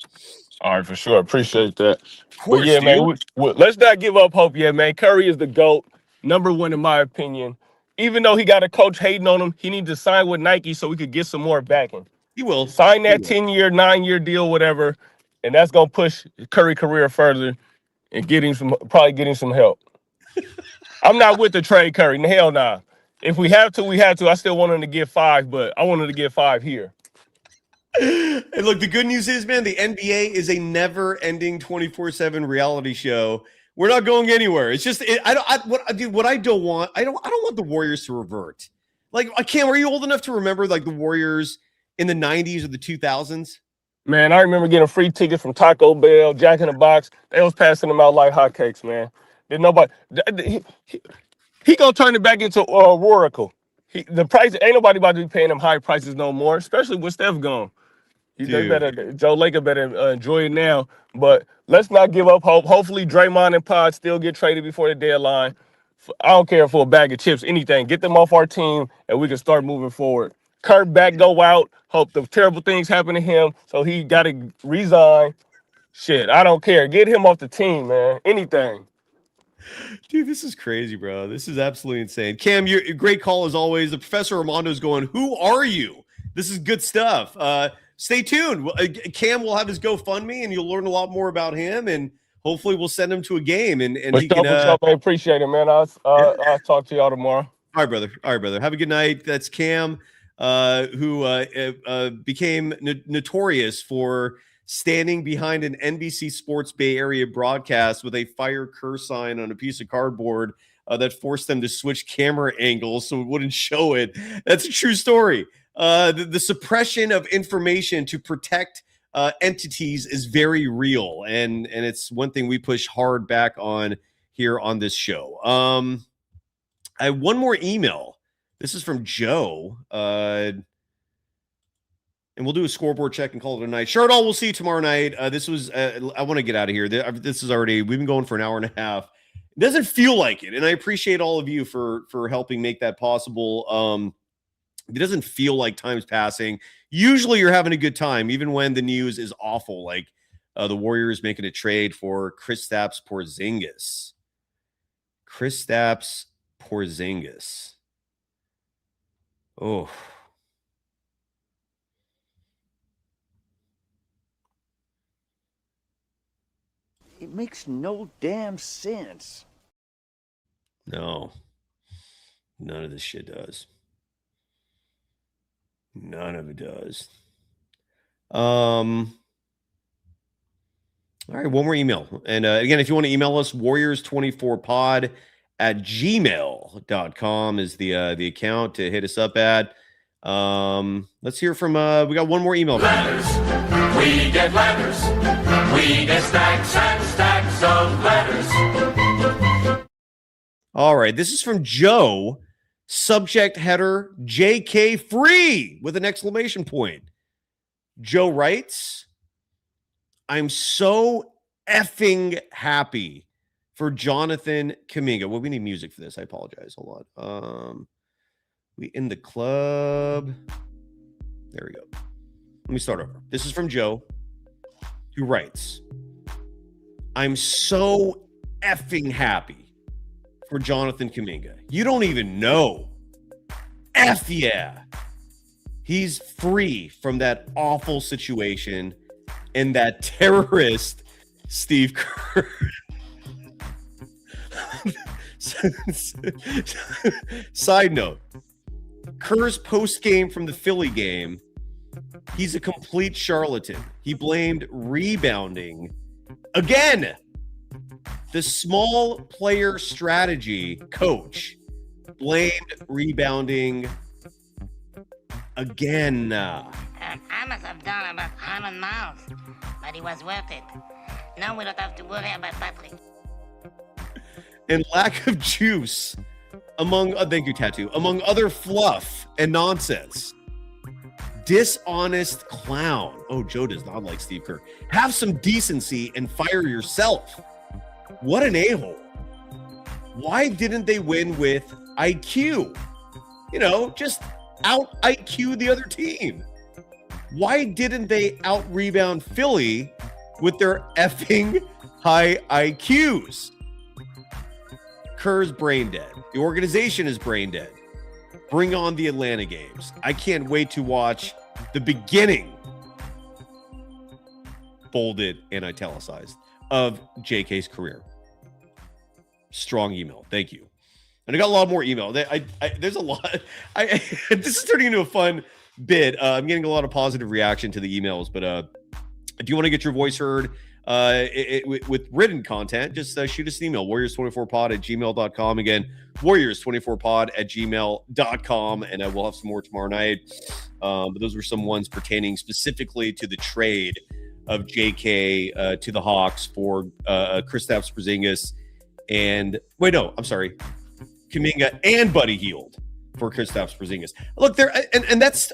S7: All right, for sure. Appreciate that.
S1: Of course,
S7: but yeah, man, let's not give up hope yet, man. Curry is the GOAT, #1 in my opinion. Even though he got a coach hating on him, he needs to sign with Nike so we could get some more backing.
S1: He will
S7: sign that 10-year, 9-year deal, whatever. And that's gonna push Curry career further and probably getting some help. I'm not with the trade Curry. Hell nah. If we have to, we have to. I still want him to get 5, but I want him to get 5 here.
S1: And look, the good news is, man, the NBA is a never-ending 24/7 reality show. We're not going anywhere. It's just I don't want the Warriors to revert. Like, Cam, were you old enough to remember like the Warriors in the 90s or the 2000s?
S7: Man, I remember getting free tickets from Taco Bell, Jack in the Box. They was passing them out like hotcakes, man. Did nobody? He gonna turn it back into Oracle. The price ain't nobody about to be paying them high prices no more, especially with Steph gone. Joe Lacob better enjoy it now. But let's not give up hope. Hopefully, Draymond and Pod still get traded before the deadline. I don't care for a bag of chips, anything. Get them off our team, and we can start moving forward. Kurt go out. Hope the terrible things happen to him, so he got to resign. Shit, I don't care. Get him off the team, man. Anything.
S1: Dude, this is crazy, bro. This is absolutely insane. Cam, you're a great call as always. The Professor Armando's going, who are you? This is good stuff. Stay tuned. Cam will have his GoFundMe, and you'll learn a lot more about him, and hopefully we'll send him to a game. And he can.
S7: I appreciate it, man. I'll talk to y'all tomorrow.
S1: All right, brother. Have a good night. That's Cam, who became notorious for standing behind an NBC Sports Bay Area broadcast with a fire Kerr sign on a piece of cardboard that forced them to switch camera angles so it wouldn't show it. That's a true story. The suppression of information to protect entities is very real, and it's one thing we push hard back on here on this show. I have one more email. This is from Joe. And we'll do a scoreboard check and call it a night. Sure, we'll see you tomorrow night. This was, I want to get out of here. This is already, we've been going for an hour and a half. It doesn't feel like it. And I appreciate all of you for helping make that possible. It doesn't feel like time's passing. Usually you're having a good time, even when the news is awful, like the Warriors making a trade for Kristaps Porziņģis. Kristaps Porziņģis. Oh.
S8: It makes no damn sense.
S1: No. None of this shit does. None of it does. All right, one more email. And again, if you want to email us, warriors24pod@gmail.com is the account to hit us up at. Let's hear from we got one more email.
S3: Letters. We get letters. We get stacks and stacks of letters.
S1: All right, this is from Joe. Subject header JK free with an exclamation point. Joe writes, I'm so effing happy for Jonathan Kuminga. Well, we need music for this. I apologize. Hold on. We in the club. There we go. Let me start over. This is from Joe, who writes, I'm so effing happy for Jonathan Kuminga. You don't even know. F yeah. He's free from that awful situation and that terrorist Steve Kerr. Side note, Kerr's post game from the Philly game, he's a complete charlatan. He blamed rebounding again. The small player strategy coach blamed rebounding again.
S9: I must have done about 100 miles, but it was worth it. Now we don't have to worry about battery.
S1: And lack of juice among thank you, Tattoo, among other fluff and nonsense. Dishonest clown. Oh, Joe does not like Steve Kerr. Have some decency and fire yourself. What an a-hole. Why didn't they win with IQ? You know, just out IQ the other team. Why didn't they out rebound Philly with their effing high IQs? Kerr's brain dead. The organization is brain dead. Bring on the Atlanta games. I can't wait to watch the beginning, bolded and italicized, of JK's career. Strong email. Thank you. And I got a lot more email. There's a lot. This is turning into a fun bit. I'm getting a lot of positive reaction to the emails, but if you want to get your voice heard with written content, just shoot us an email, warriors24pod@gmail.com. Again, warriors24pod@gmail.com, and we'll have some more tomorrow night. But those were some ones pertaining specifically to the trade of JK to the Hawks for Kristaps Porziņģis and Kuminga and Buddy Hield for Kristaps Porziņģis. Look, there, and that's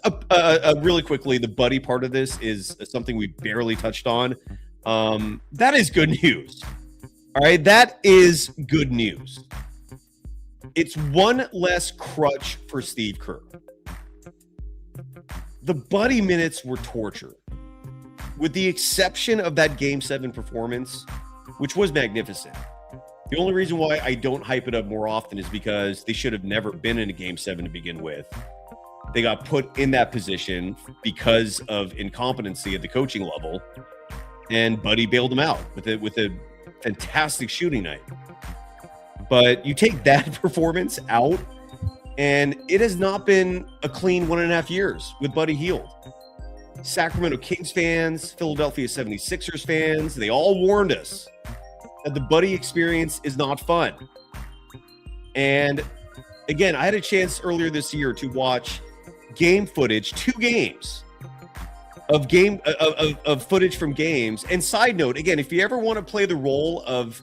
S1: really quickly, the Buddy part of this is something we barely touched on. That is good news. All right, that is good news. It's one less crutch for Steve Kerr. The Buddy minutes were torture. With the exception of that Game 7 performance, which was magnificent. The only reason why I don't hype it up more often is because they should have never been in a Game 7 to begin with. They got put in that position because of incompetency at the coaching level, and Buddy bailed them out with a fantastic shooting night. But you take that performance out, and it has not been a clean 1.5 years with Buddy Hield. Sacramento Kings fans, Philadelphia 76ers fans, they all warned us that the Buddy experience is not fun. And again, I had a chance earlier this year to watch game footage, 2 games of footage from games. And side note, again, if you ever want to play the role of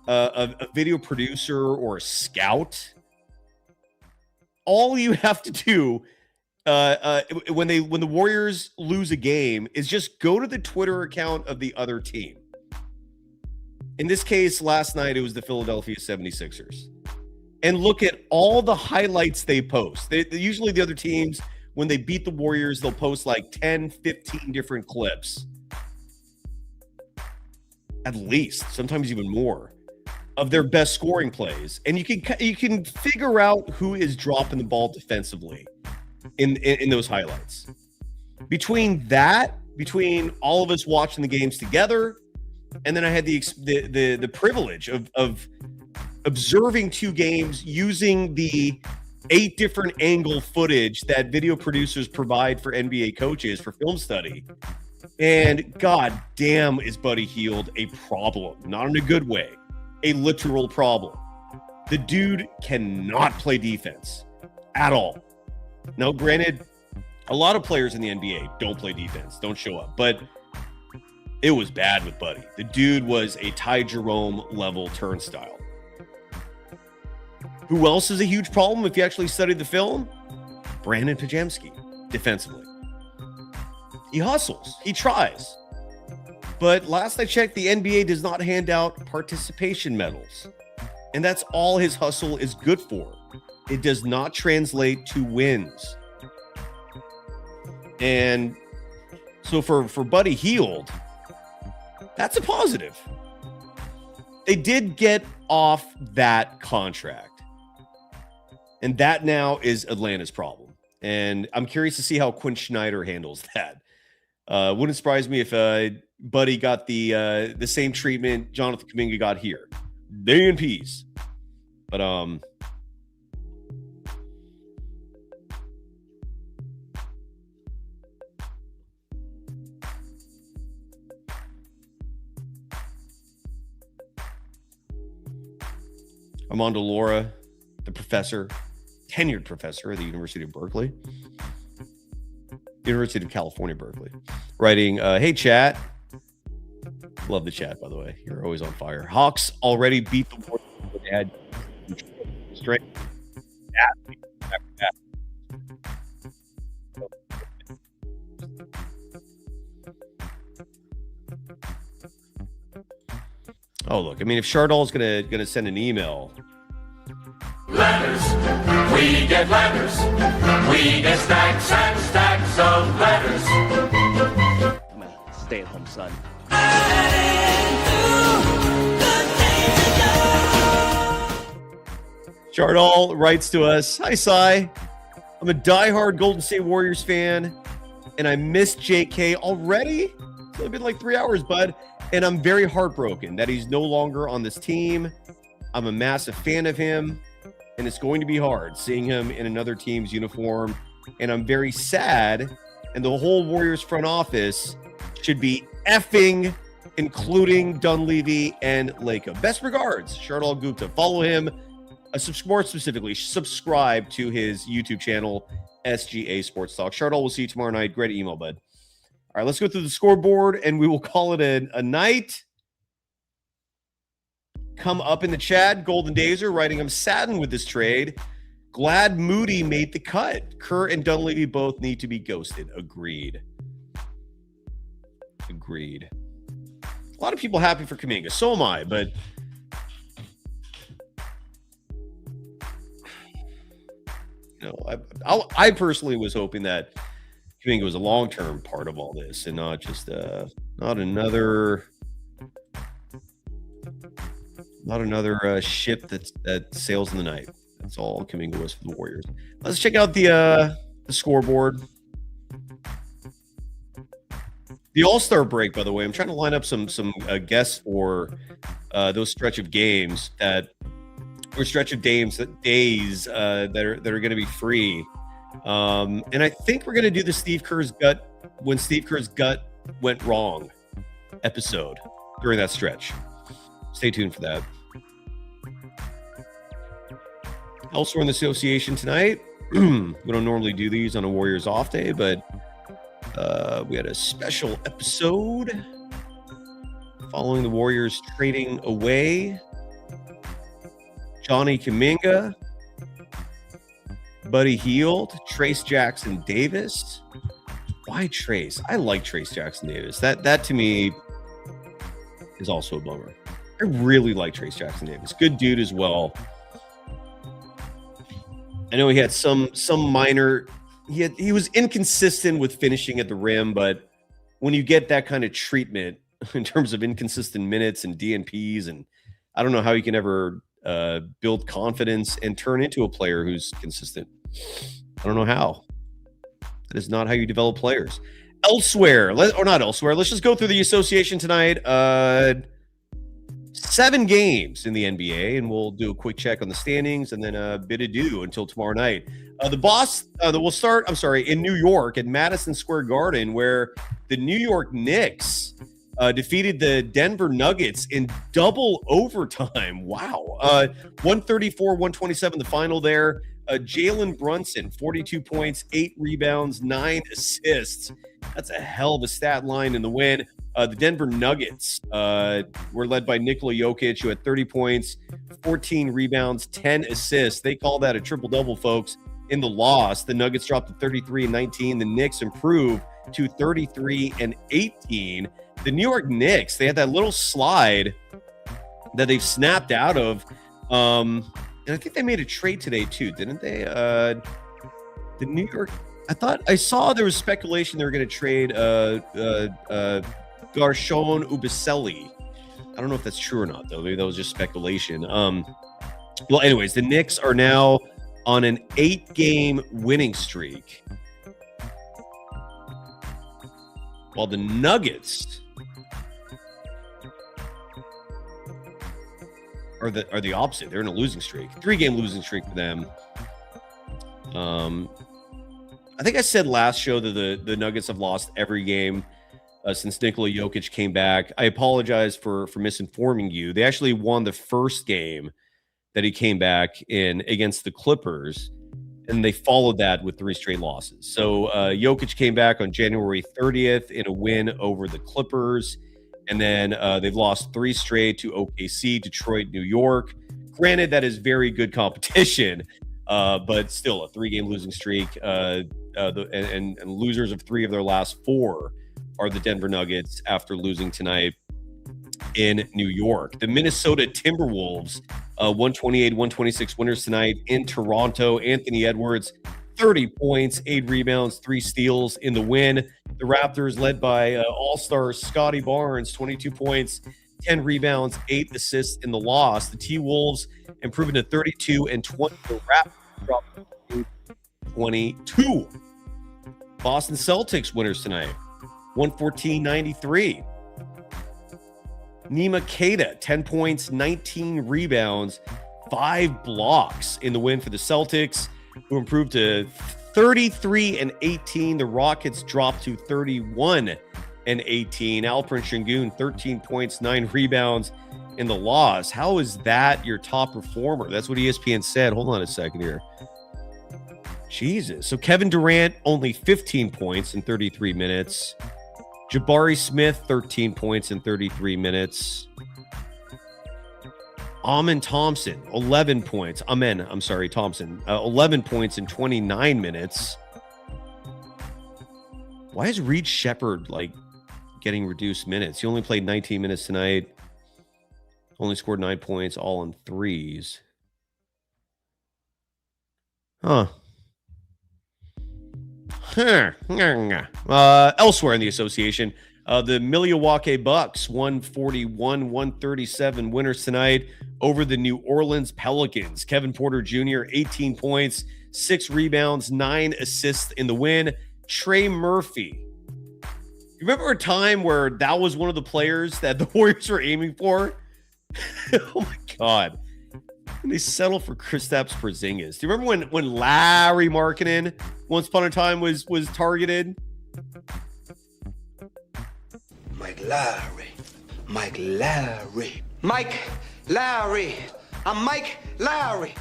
S1: a video producer or a scout, all you have to do when the Warriors lose a game is just go to the Twitter account of the other team. In this case, last night, it was the Philadelphia 76ers. And look at all the highlights they post. Usually the other teams, when they beat the Warriors, they'll post like 10, 15 different clips. At least, sometimes even more, of their best scoring plays. And you can figure out who is dropping the ball defensively in those highlights. Between all of us watching the games together, And then I had the privilege of observing 2 games using the 8 different angle footage that video producers provide for NBA coaches for film study. And god damn, is Buddy Hield a problem. Not in a good way. A literal problem. The dude cannot play defense at all. Now, granted, a lot of players in the NBA don't play defense, don't show up, but it was bad with Buddy. The dude was a Ty Jerome level turnstile. Who else is a huge problem if you actually study the film? Brandon Pajemski, defensively. He hustles. He tries. But last I checked, the NBA does not hand out participation medals. And that's all his hustle is good for. It does not translate to wins. And so for Buddy Hield, that's a positive. They did get off that contract. And that now is Atlanta's problem. And I'm curious to see how Quinn Snyder handles that. Wouldn't surprise me if Buddy got the same treatment Jonathan Kuminga got here. Day in peace. But Armando Laura, the professor, tenured professor at the University of Berkeley. University of California, Berkeley, writing, hey, chat. Love the chat, by the way. You're always on fire. Hawks already beat the Warriors. They had straight. Oh, look. I mean, if Chardall's gonna send an email.
S3: Letters, we get letters. We get stacks and stacks of letters.
S8: I'm a stay-at-home son.
S1: Chardall writes to us, hi, Cy. I'm a diehard Golden State Warriors fan, and I missed JK already. It's only been like 3 hours, bud. And I'm very heartbroken that he's no longer on this team. I'm a massive fan of him, and it's going to be hard seeing him in another team's uniform. And I'm very sad, and the whole Warriors front office should be effing, including Dunleavy and Lacob. Best regards, Chardall Gupta. Follow him. More specifically, subscribe to his YouTube channel, SGA Sports Talk. Chardall, we'll see you tomorrow night. Great email, bud. All right, let's go through the scoreboard, and we will call it a night. Come up in the chat, Golden Dazer writing, I'm saddened with this trade. Glad Moody made the cut. Kerr and Dunleavy both need to be ghosted. Agreed. Agreed. A lot of people happy for Kuminga. So am I, but you know, I personally was hoping that Kuminga was a long-term part of all this and not just not another ship that sails in the night. That's all Kuminga was for the Warriors. Let's check out the scoreboard. The All-Star break, by the way, I'm trying to line up some guests for those stretch of games that are going to be free. And I think we're going to do the Steve Kerr's gut when Steve Kerr's gut went wrong episode during that stretch. Stay tuned for that. Elsewhere in the association tonight, we don't normally do these on a Warriors off day, but we had a special episode following the Warriors trading away Johnny Kuminga, Buddy Hield, Trayce Jackson-Davis. Why Trayce? I like Trayce Jackson-Davis. That to me is also a bummer. I really like Trayce Jackson-Davis. Good dude as well. I know he had some minor. He was inconsistent with finishing at the rim, but when you get that kind of treatment in terms of inconsistent minutes and DNPs, and I don't know how you can ever build confidence and turn into a player who's consistent. I don't know how. That is not how you develop players. Elsewhere, or not elsewhere. Let's just go through the association tonight. 7 games in the NBA, and we'll do a quick check on the standings and then a bit adieu until tomorrow night. We'll start, in New York at Madison Square Garden, where the New York Knicks defeated the Denver Nuggets in double overtime. Wow. 134-127, the final there. Jalen Brunson, 42 points, 8 rebounds, 9 assists. That's a hell of a stat line in the win. The Denver Nuggets were led by Nikola Jokic, who had 30 points, 14 rebounds, 10 assists. They call that a triple-double, folks. In the loss, the Nuggets dropped to 33-19. The Knicks improved to 33-18. The New York Knicks, they had that little slide that they've snapped out of. And I think they made a trade today too, didn't they? The New York, I saw there was speculation they were going to trade Garshon Ubaselli. I don't know if that's true or not, though. Maybe that was just speculation. Well, anyways, the Knicks are now on an 8-game winning streak, while the Nuggets are the opposite. They're in a losing streak, 3-game losing streak for them. I think I said last show that the Nuggets have lost every game since Nikola Jokic came back. I apologize for misinforming you. They actually won the first game that he came back in against the Clippers, and they followed that with 3 straight losses. So Jokic came back on January 30th in a win over the Clippers, and then they've lost 3 straight to OKC, Detroit, New York. Granted, that is very good competition, but still a 3-game losing streak. And losers of 3 of their last 4 are the Denver Nuggets after losing tonight in New York. The Minnesota Timberwolves, 128-126 winners tonight in Toronto. Anthony Edwards, 30 points, 8 rebounds, 3 steals in the win. The Raptors, led by all-star Scotty Barnes, 22 points, 10 rebounds, 8 assists in the loss. The T-Wolves improving to 32-20. The Raptors dropped to 22. Boston Celtics winners tonight, 114-93. Nima Keita, 10 points, 19 rebounds, 5 blocks in the win for the Celtics, who improved to 33-18. The Rockets dropped to 31-18. Alperen Şengün, 13 points, 9 rebounds in the loss. How is that your top performer? That's what ESPN said. Hold on a second here. Jesus. So Kevin Durant, only 15 points in 33 minutes. Jabari Smith, 13 points in 33 minutes. Amen Thompson, 11 points. Thompson, 11 points in 29 minutes. Why is Reed Shepherd getting reduced minutes? He only played 19 minutes tonight. Only scored 9 points, all on 3s. Huh. Elsewhere in the association, the Milwaukee Bucks, 141-137 winners tonight over the New Orleans Pelicans. Kevin Porter Jr., 18 points, 6 rebounds, 9 assists in the win. Trey Murphy. You remember a time where that was one of the players that the Warriors were aiming for? Oh my God. And they settled for Kristaps Porziņģis. Do you remember when Larry Markkinen once upon a time was targeted?
S2: Mike Lowry. I'm Mike Lowry.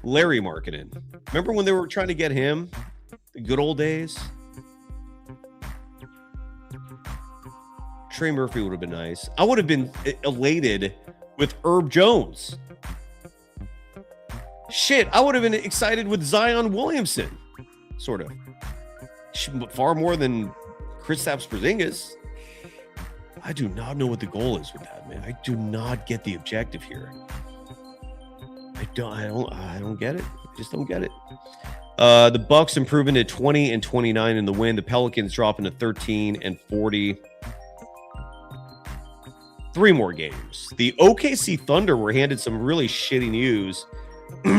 S1: Larry Markkinen. Remember when they were trying to get him? The good old days? Trey Murphy would have been nice. I would have been elated with Herb Jones. Shit, I would have been excited with Zion Williamson. Sort of. Far more than Kristaps Porziņģis. I do not know what the goal is with that, man. I do not get the objective here. I don't get it. I just don't get it. The Bucks improving to 20-29 in the win. The Pelicans dropping to 13-40. 3 more games. The OKC Thunder were handed some really shitty news.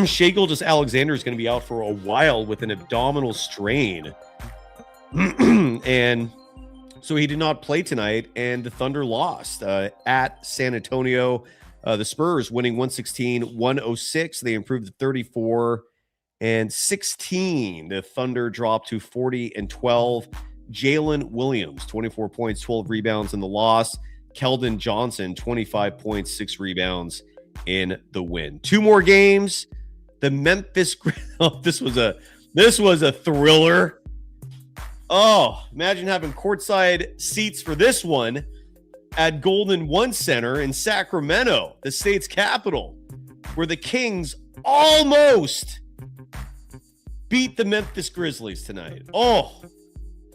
S1: Shai Gilgeous-Alexander is going to be out for a while with an abdominal strain. And so he did not play tonight, and the Thunder lost at San Antonio. The Spurs winning 116-106. They improved to 34-16. The Thunder dropped to 40-12. Jalen Williams, 24 points, 12 rebounds in the loss. Keldon Johnson, 25 points, 6 rebounds in the win. 2 more games. The Memphis this was a thriller. Oh, imagine having courtside seats for this one at Golden One Center in Sacramento, the state's capital, where the Kings almost beat the Memphis Grizzlies tonight. Oh, if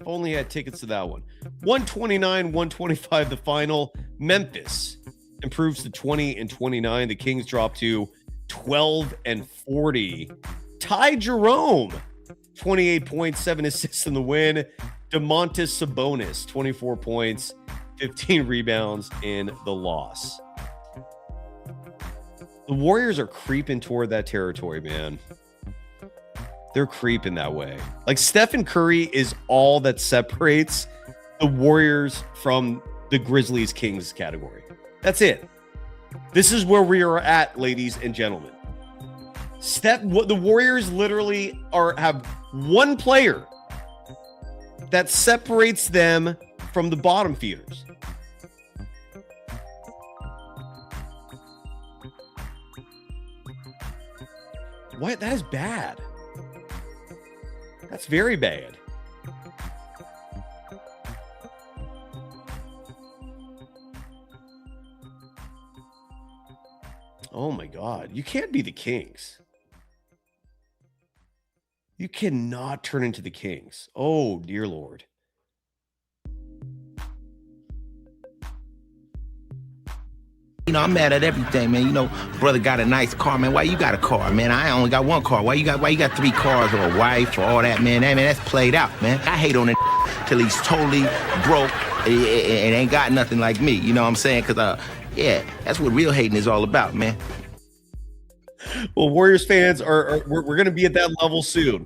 S1: only had tickets to that one. 129-125 the final. Memphis improves to 20-29. The Kings drop to 12-40. Ty Jerome, 28 points, 7 assists in the win. Domantas Sabonis, 24 points, 15 rebounds in the loss. The Warriors are creeping toward that territory, man. They're creeping that way. Like, Stephen Curry is all that separates the Warriors from the Grizzlies Kings category. That's it. This is where we are at, ladies and gentlemen. The Warriors literally have one player that separates them from the bottom feeders. What? That is bad. That's very bad. Oh my God. You can't be the Kings. You cannot turn into the Kings. Oh, dear Lord.
S10: You know, I'm mad at everything, man. You know, brother got a nice car, man. Why you got a car, man? I only got one car. Why you got 3 cars or a wife or all that, man? Hey, man, that's played out, man. I hate on it till he's totally broke and ain't got nothing like me. You know what I'm saying? Because, yeah, that's what real hating is all about, man.
S1: Well, Warriors fans we're going to be at that level soon.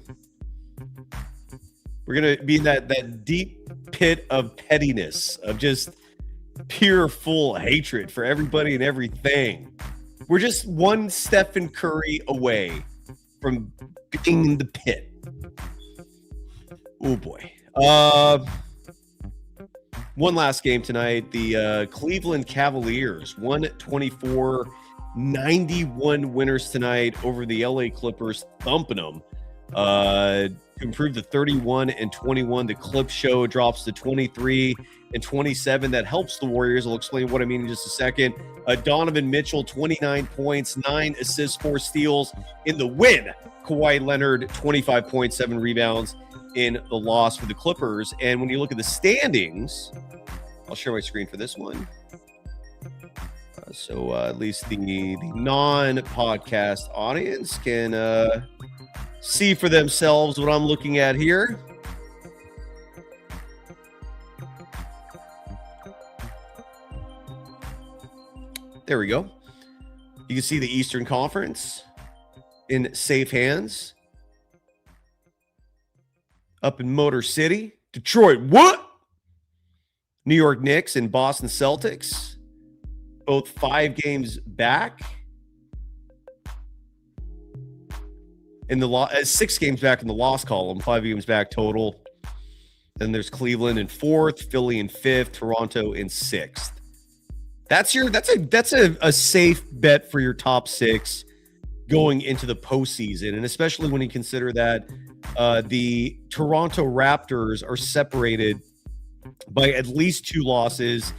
S1: We're going to be in that deep pit of pettiness, of just pure full hatred for everybody and everything. We're just one Stephen Curry away from being in the pit. Oh boy. One last game tonight. The Cleveland Cavaliers 124-91 winners tonight over the LA Clippers, thumping them. To improve to 31-21. The clip show drops to 23-27. That helps the Warriors. I'll explain what I mean in just a second. Donovan Mitchell, 29 points, 9 assists, 4 steals in the win. Kawhi Leonard, 25 points, 7 rebounds in the loss for the Clippers. And when you look at the standings, I'll share my screen for this one. So at least the non-podcast audience can see for themselves what I'm looking at here. There we go. You can see the Eastern Conference in safe hands. Up in Motor City. Detroit, what? New York Knicks and Boston Celtics. Both 5 games back. In the 6 games back in the loss column, 5 games back total. Then there's Cleveland in 4th, Philly in 5th, Toronto in 6th. That's a safe bet for your top 6 going into the postseason, and especially when you consider that the Toronto Raptors are separated by at least 2 losses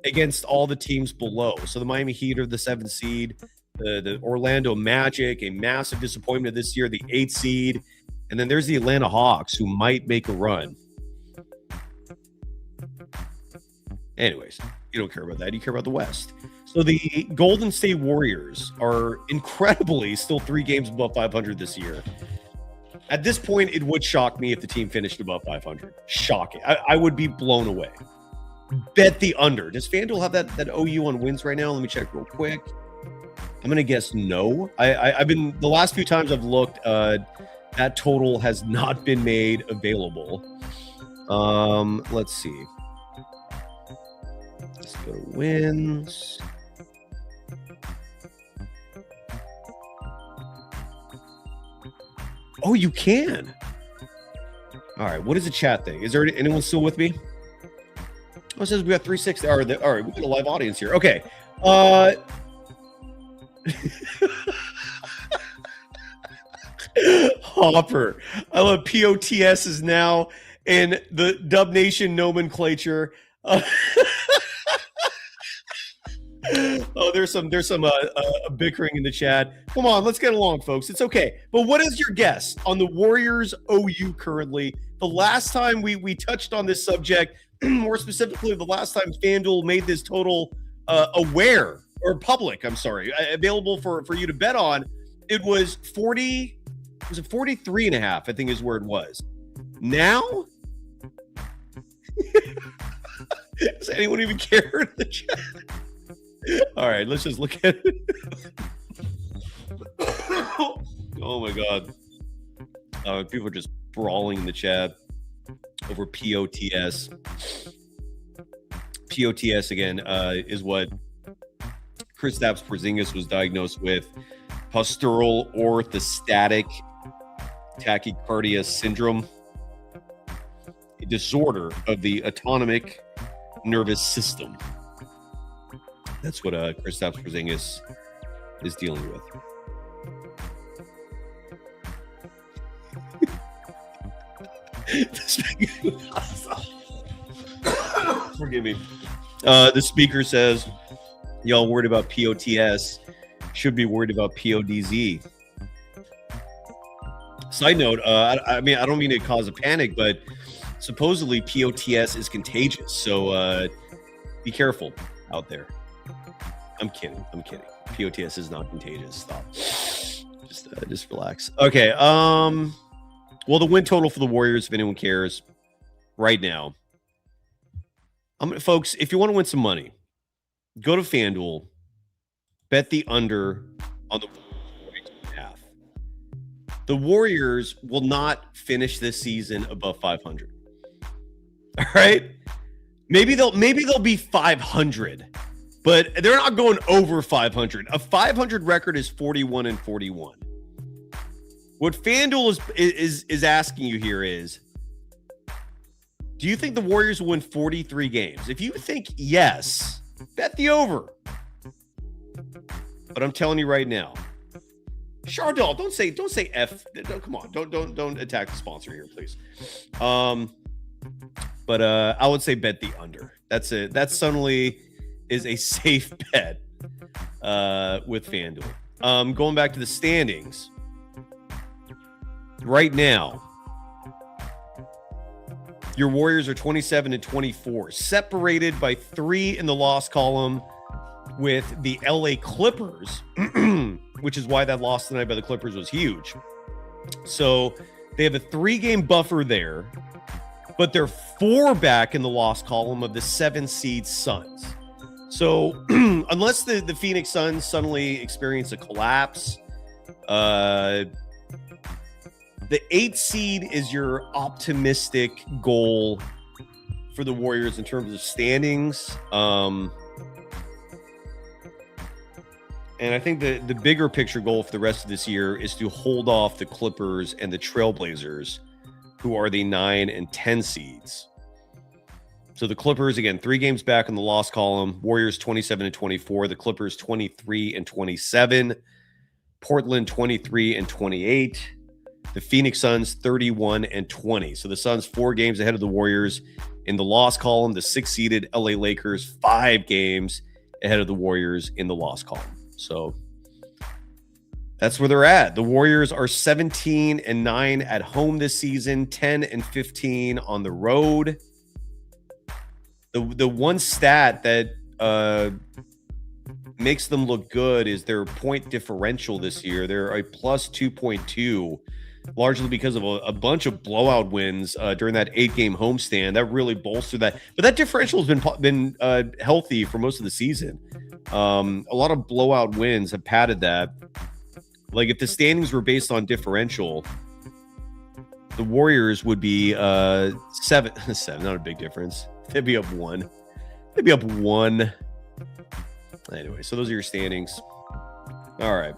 S1: against all the teams below. So the Miami Heat are the 7th seed. The Orlando Magic, a massive disappointment this year, the 8th seed. And then there's the Atlanta Hawks, who might make a run. Anyways, you don't care about that. You care about the West. So the Golden State Warriors are incredibly still 3 games above 500 this year. At this point, it would shock me if the team finished above 500. Shocking. I would be blown away. Bet the under. Does FanDuel have that OU on wins right now? Let me check real quick. I'm going to guess no. I've been, the last few times I've looked, That total has not been made available. Let's see. Let's go to wins. Oh, you can. All right. What is the chat thing? Is there anyone still with me? Oh, it says we got 360. All right. We got a live audience here. Okay. Hopper. I love POTS is now in the Dub Nation nomenclature. Oh, there's some bickering in the chat. Come on, let's get along, folks. It's okay. But what is your guess on the Warriors OU currently? The last time we touched on this subject, more specifically, the last time FanDuel made this total aware or public, available for you to bet on, it was 40. Was it 43.5? I think is where it was. Now, does anyone even care in the chat? All right, let's just look at it. Oh my God. People are just brawling in the chat over POTS. POTS, again, is what Kristaps Porziņģis was diagnosed with. Postural orthostatic tachycardia syndrome, a disorder of the autonomic nervous system. That's what Kristaps Porziņģis is dealing with. Forgive me. The speaker says, y'all worried about POTS, should be worried about PODZ. Side note, I mean, I don't mean to cause a panic, but supposedly POTS is contagious. So be careful out there. I'm kidding. POTS is not contagious. Stop. Just relax. Okay. Well, the win total for the Warriors, if anyone cares, right now. Folks, if you want to win some money, go to FanDuel, bet the under on the 42.5. The Warriors will not finish this season above 500. All right? Maybe they'll be 500, but they're not going over 500. A 500 record is 41-41. What FanDuel is asking you here is, do you think the Warriors will win 43 games? If you think yes, bet the over. But I'm telling you right now, Chardell, don't say F. No, come on, don't attack the sponsor here, please. But I would say bet the under. That's it. That suddenly is a safe bet with FanDuel. Going back to the standings. Right now, your Warriors are 27-24, separated by 3 in the loss column with the LA Clippers, which is why that loss tonight by the Clippers was huge. So they have a 3-game buffer there, but they're 4 back in the loss column of the 7-seed Suns. So unless the Phoenix Suns suddenly experience a collapse, the 8th seed is your optimistic goal for the Warriors in terms of standings. And I think the bigger picture goal for the rest of this year is to hold off the Clippers and the Trailblazers, who are the 9 and 10 seeds. So the Clippers, again, 3 games back in the loss column. Warriors 27-24. The Clippers 23-27. Portland 23-28. The Phoenix Suns 31-20. So the Suns 4 games ahead of the Warriors in the loss column. The 6-seeded LA Lakers 5 games ahead of the Warriors in the loss column. So that's where they're at. The Warriors are 17-9 at home this season, 10-15 on the road. The one stat that makes them look good is their point differential this year. They're a plus 2.2, largely because of a bunch of blowout wins during that 8-game homestand. That really bolstered that. But that differential has been healthy for most of the season. A lot of blowout wins have padded that. Like if the standings were based on differential, The Warriors would be 7, not a big difference. They'd be up 1. They'd be up 1. Anyway, so those are your standings. All right.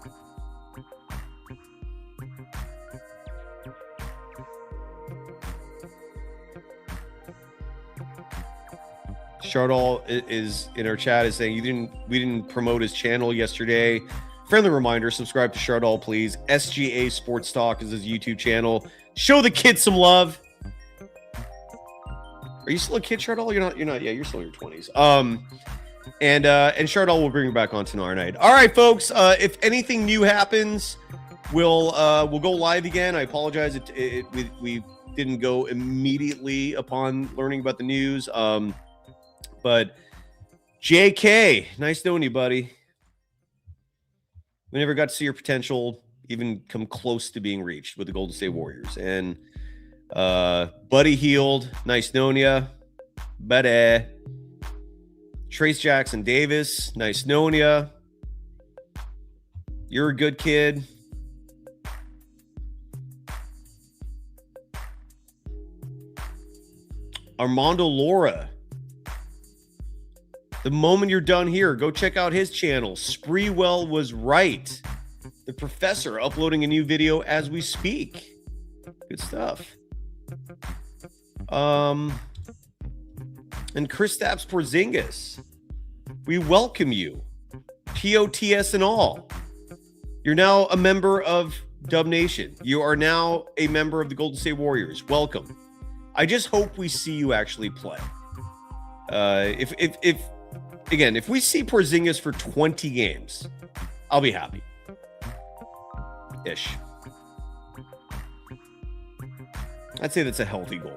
S1: Shardall is in our chat is saying we didn't promote his channel yesterday. Friendly reminder, subscribe to Shardall, please. SGA Sports Talk is his YouTube channel. Show the kid some love. Are you still a kid, Shardall? You're not. Yeah, you're still in your 20s. And Shardall will bring you back on tomorrow night. All right, folks. If anything new happens, we'll go live again. I apologize. We didn't go immediately upon learning about the news. But JK, nice knowing you, buddy. We never got to see your potential even come close to being reached with the Golden State Warriors. And Buddy Hield, nice knowing you. Buddy. Trayce Jackson-Davis, nice knowing you. You're a good kid. Armando Laura. The moment you're done here, go check out his channel. Spreewell was right. The professor uploading a new video as we speak. Good stuff. And Kristaps Porziņģis. We welcome you. POTS and all. You're now a member of Dub Nation. You are now a member of the Golden State Warriors. Welcome. I just hope we see you actually play. If we see Porziņģis for 20 games, I'll be happy. Ish. I'd say that's a healthy goal.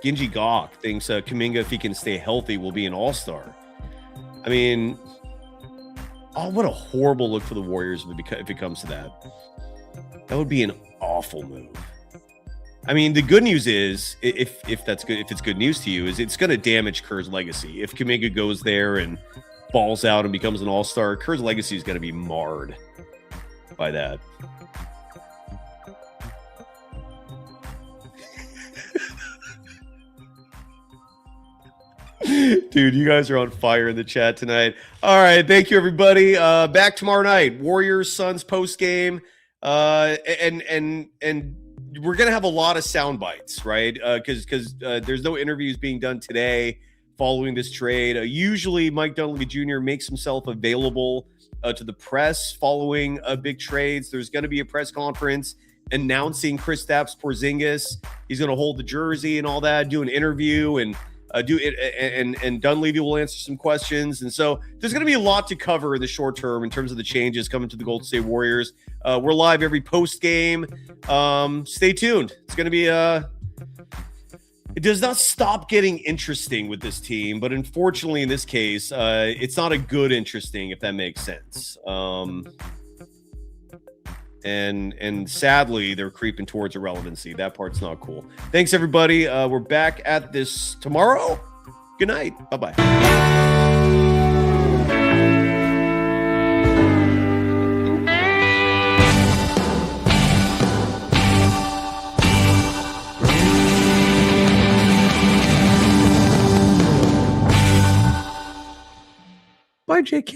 S1: Ginji Gok thinks Kuminga, if he can stay healthy, will be an all-star. I mean, what a horrible look for the Warriors if it comes to that. That would be an awful move. I mean, the good news is, if that's good, if it's good news to you, is it's going to damage Kerr's legacy. If Kuminga goes there and balls out and becomes an all-star, Kerr's legacy is going to be marred by that. Dude, you guys are on fire in the chat tonight. All right, thank you, everybody. Back tomorrow night, Warriors Suns post game, and we're gonna have a lot of sound bites, right? Because there's no interviews being done today following this trade. Usually, Mike Dunleavy Jr. makes himself available to the press following big trades. There's going to be a press conference announcing Kristaps Porziņģis. He's going to hold the jersey and all that, do an interview, and Dunleavy will answer some questions. And so there's going to be a lot to cover in the short term in terms of the changes coming to the Golden State Warriors. We're live every post game. Stay tuned. It's going to be it does not stop getting interesting with this team, but unfortunately in this case, it's not a good interesting, if that makes sense. And sadly, they're creeping towards irrelevancy. That part's not cool. Thanks, everybody. We're back at this tomorrow. Good night. Bye-bye. Bye, JK.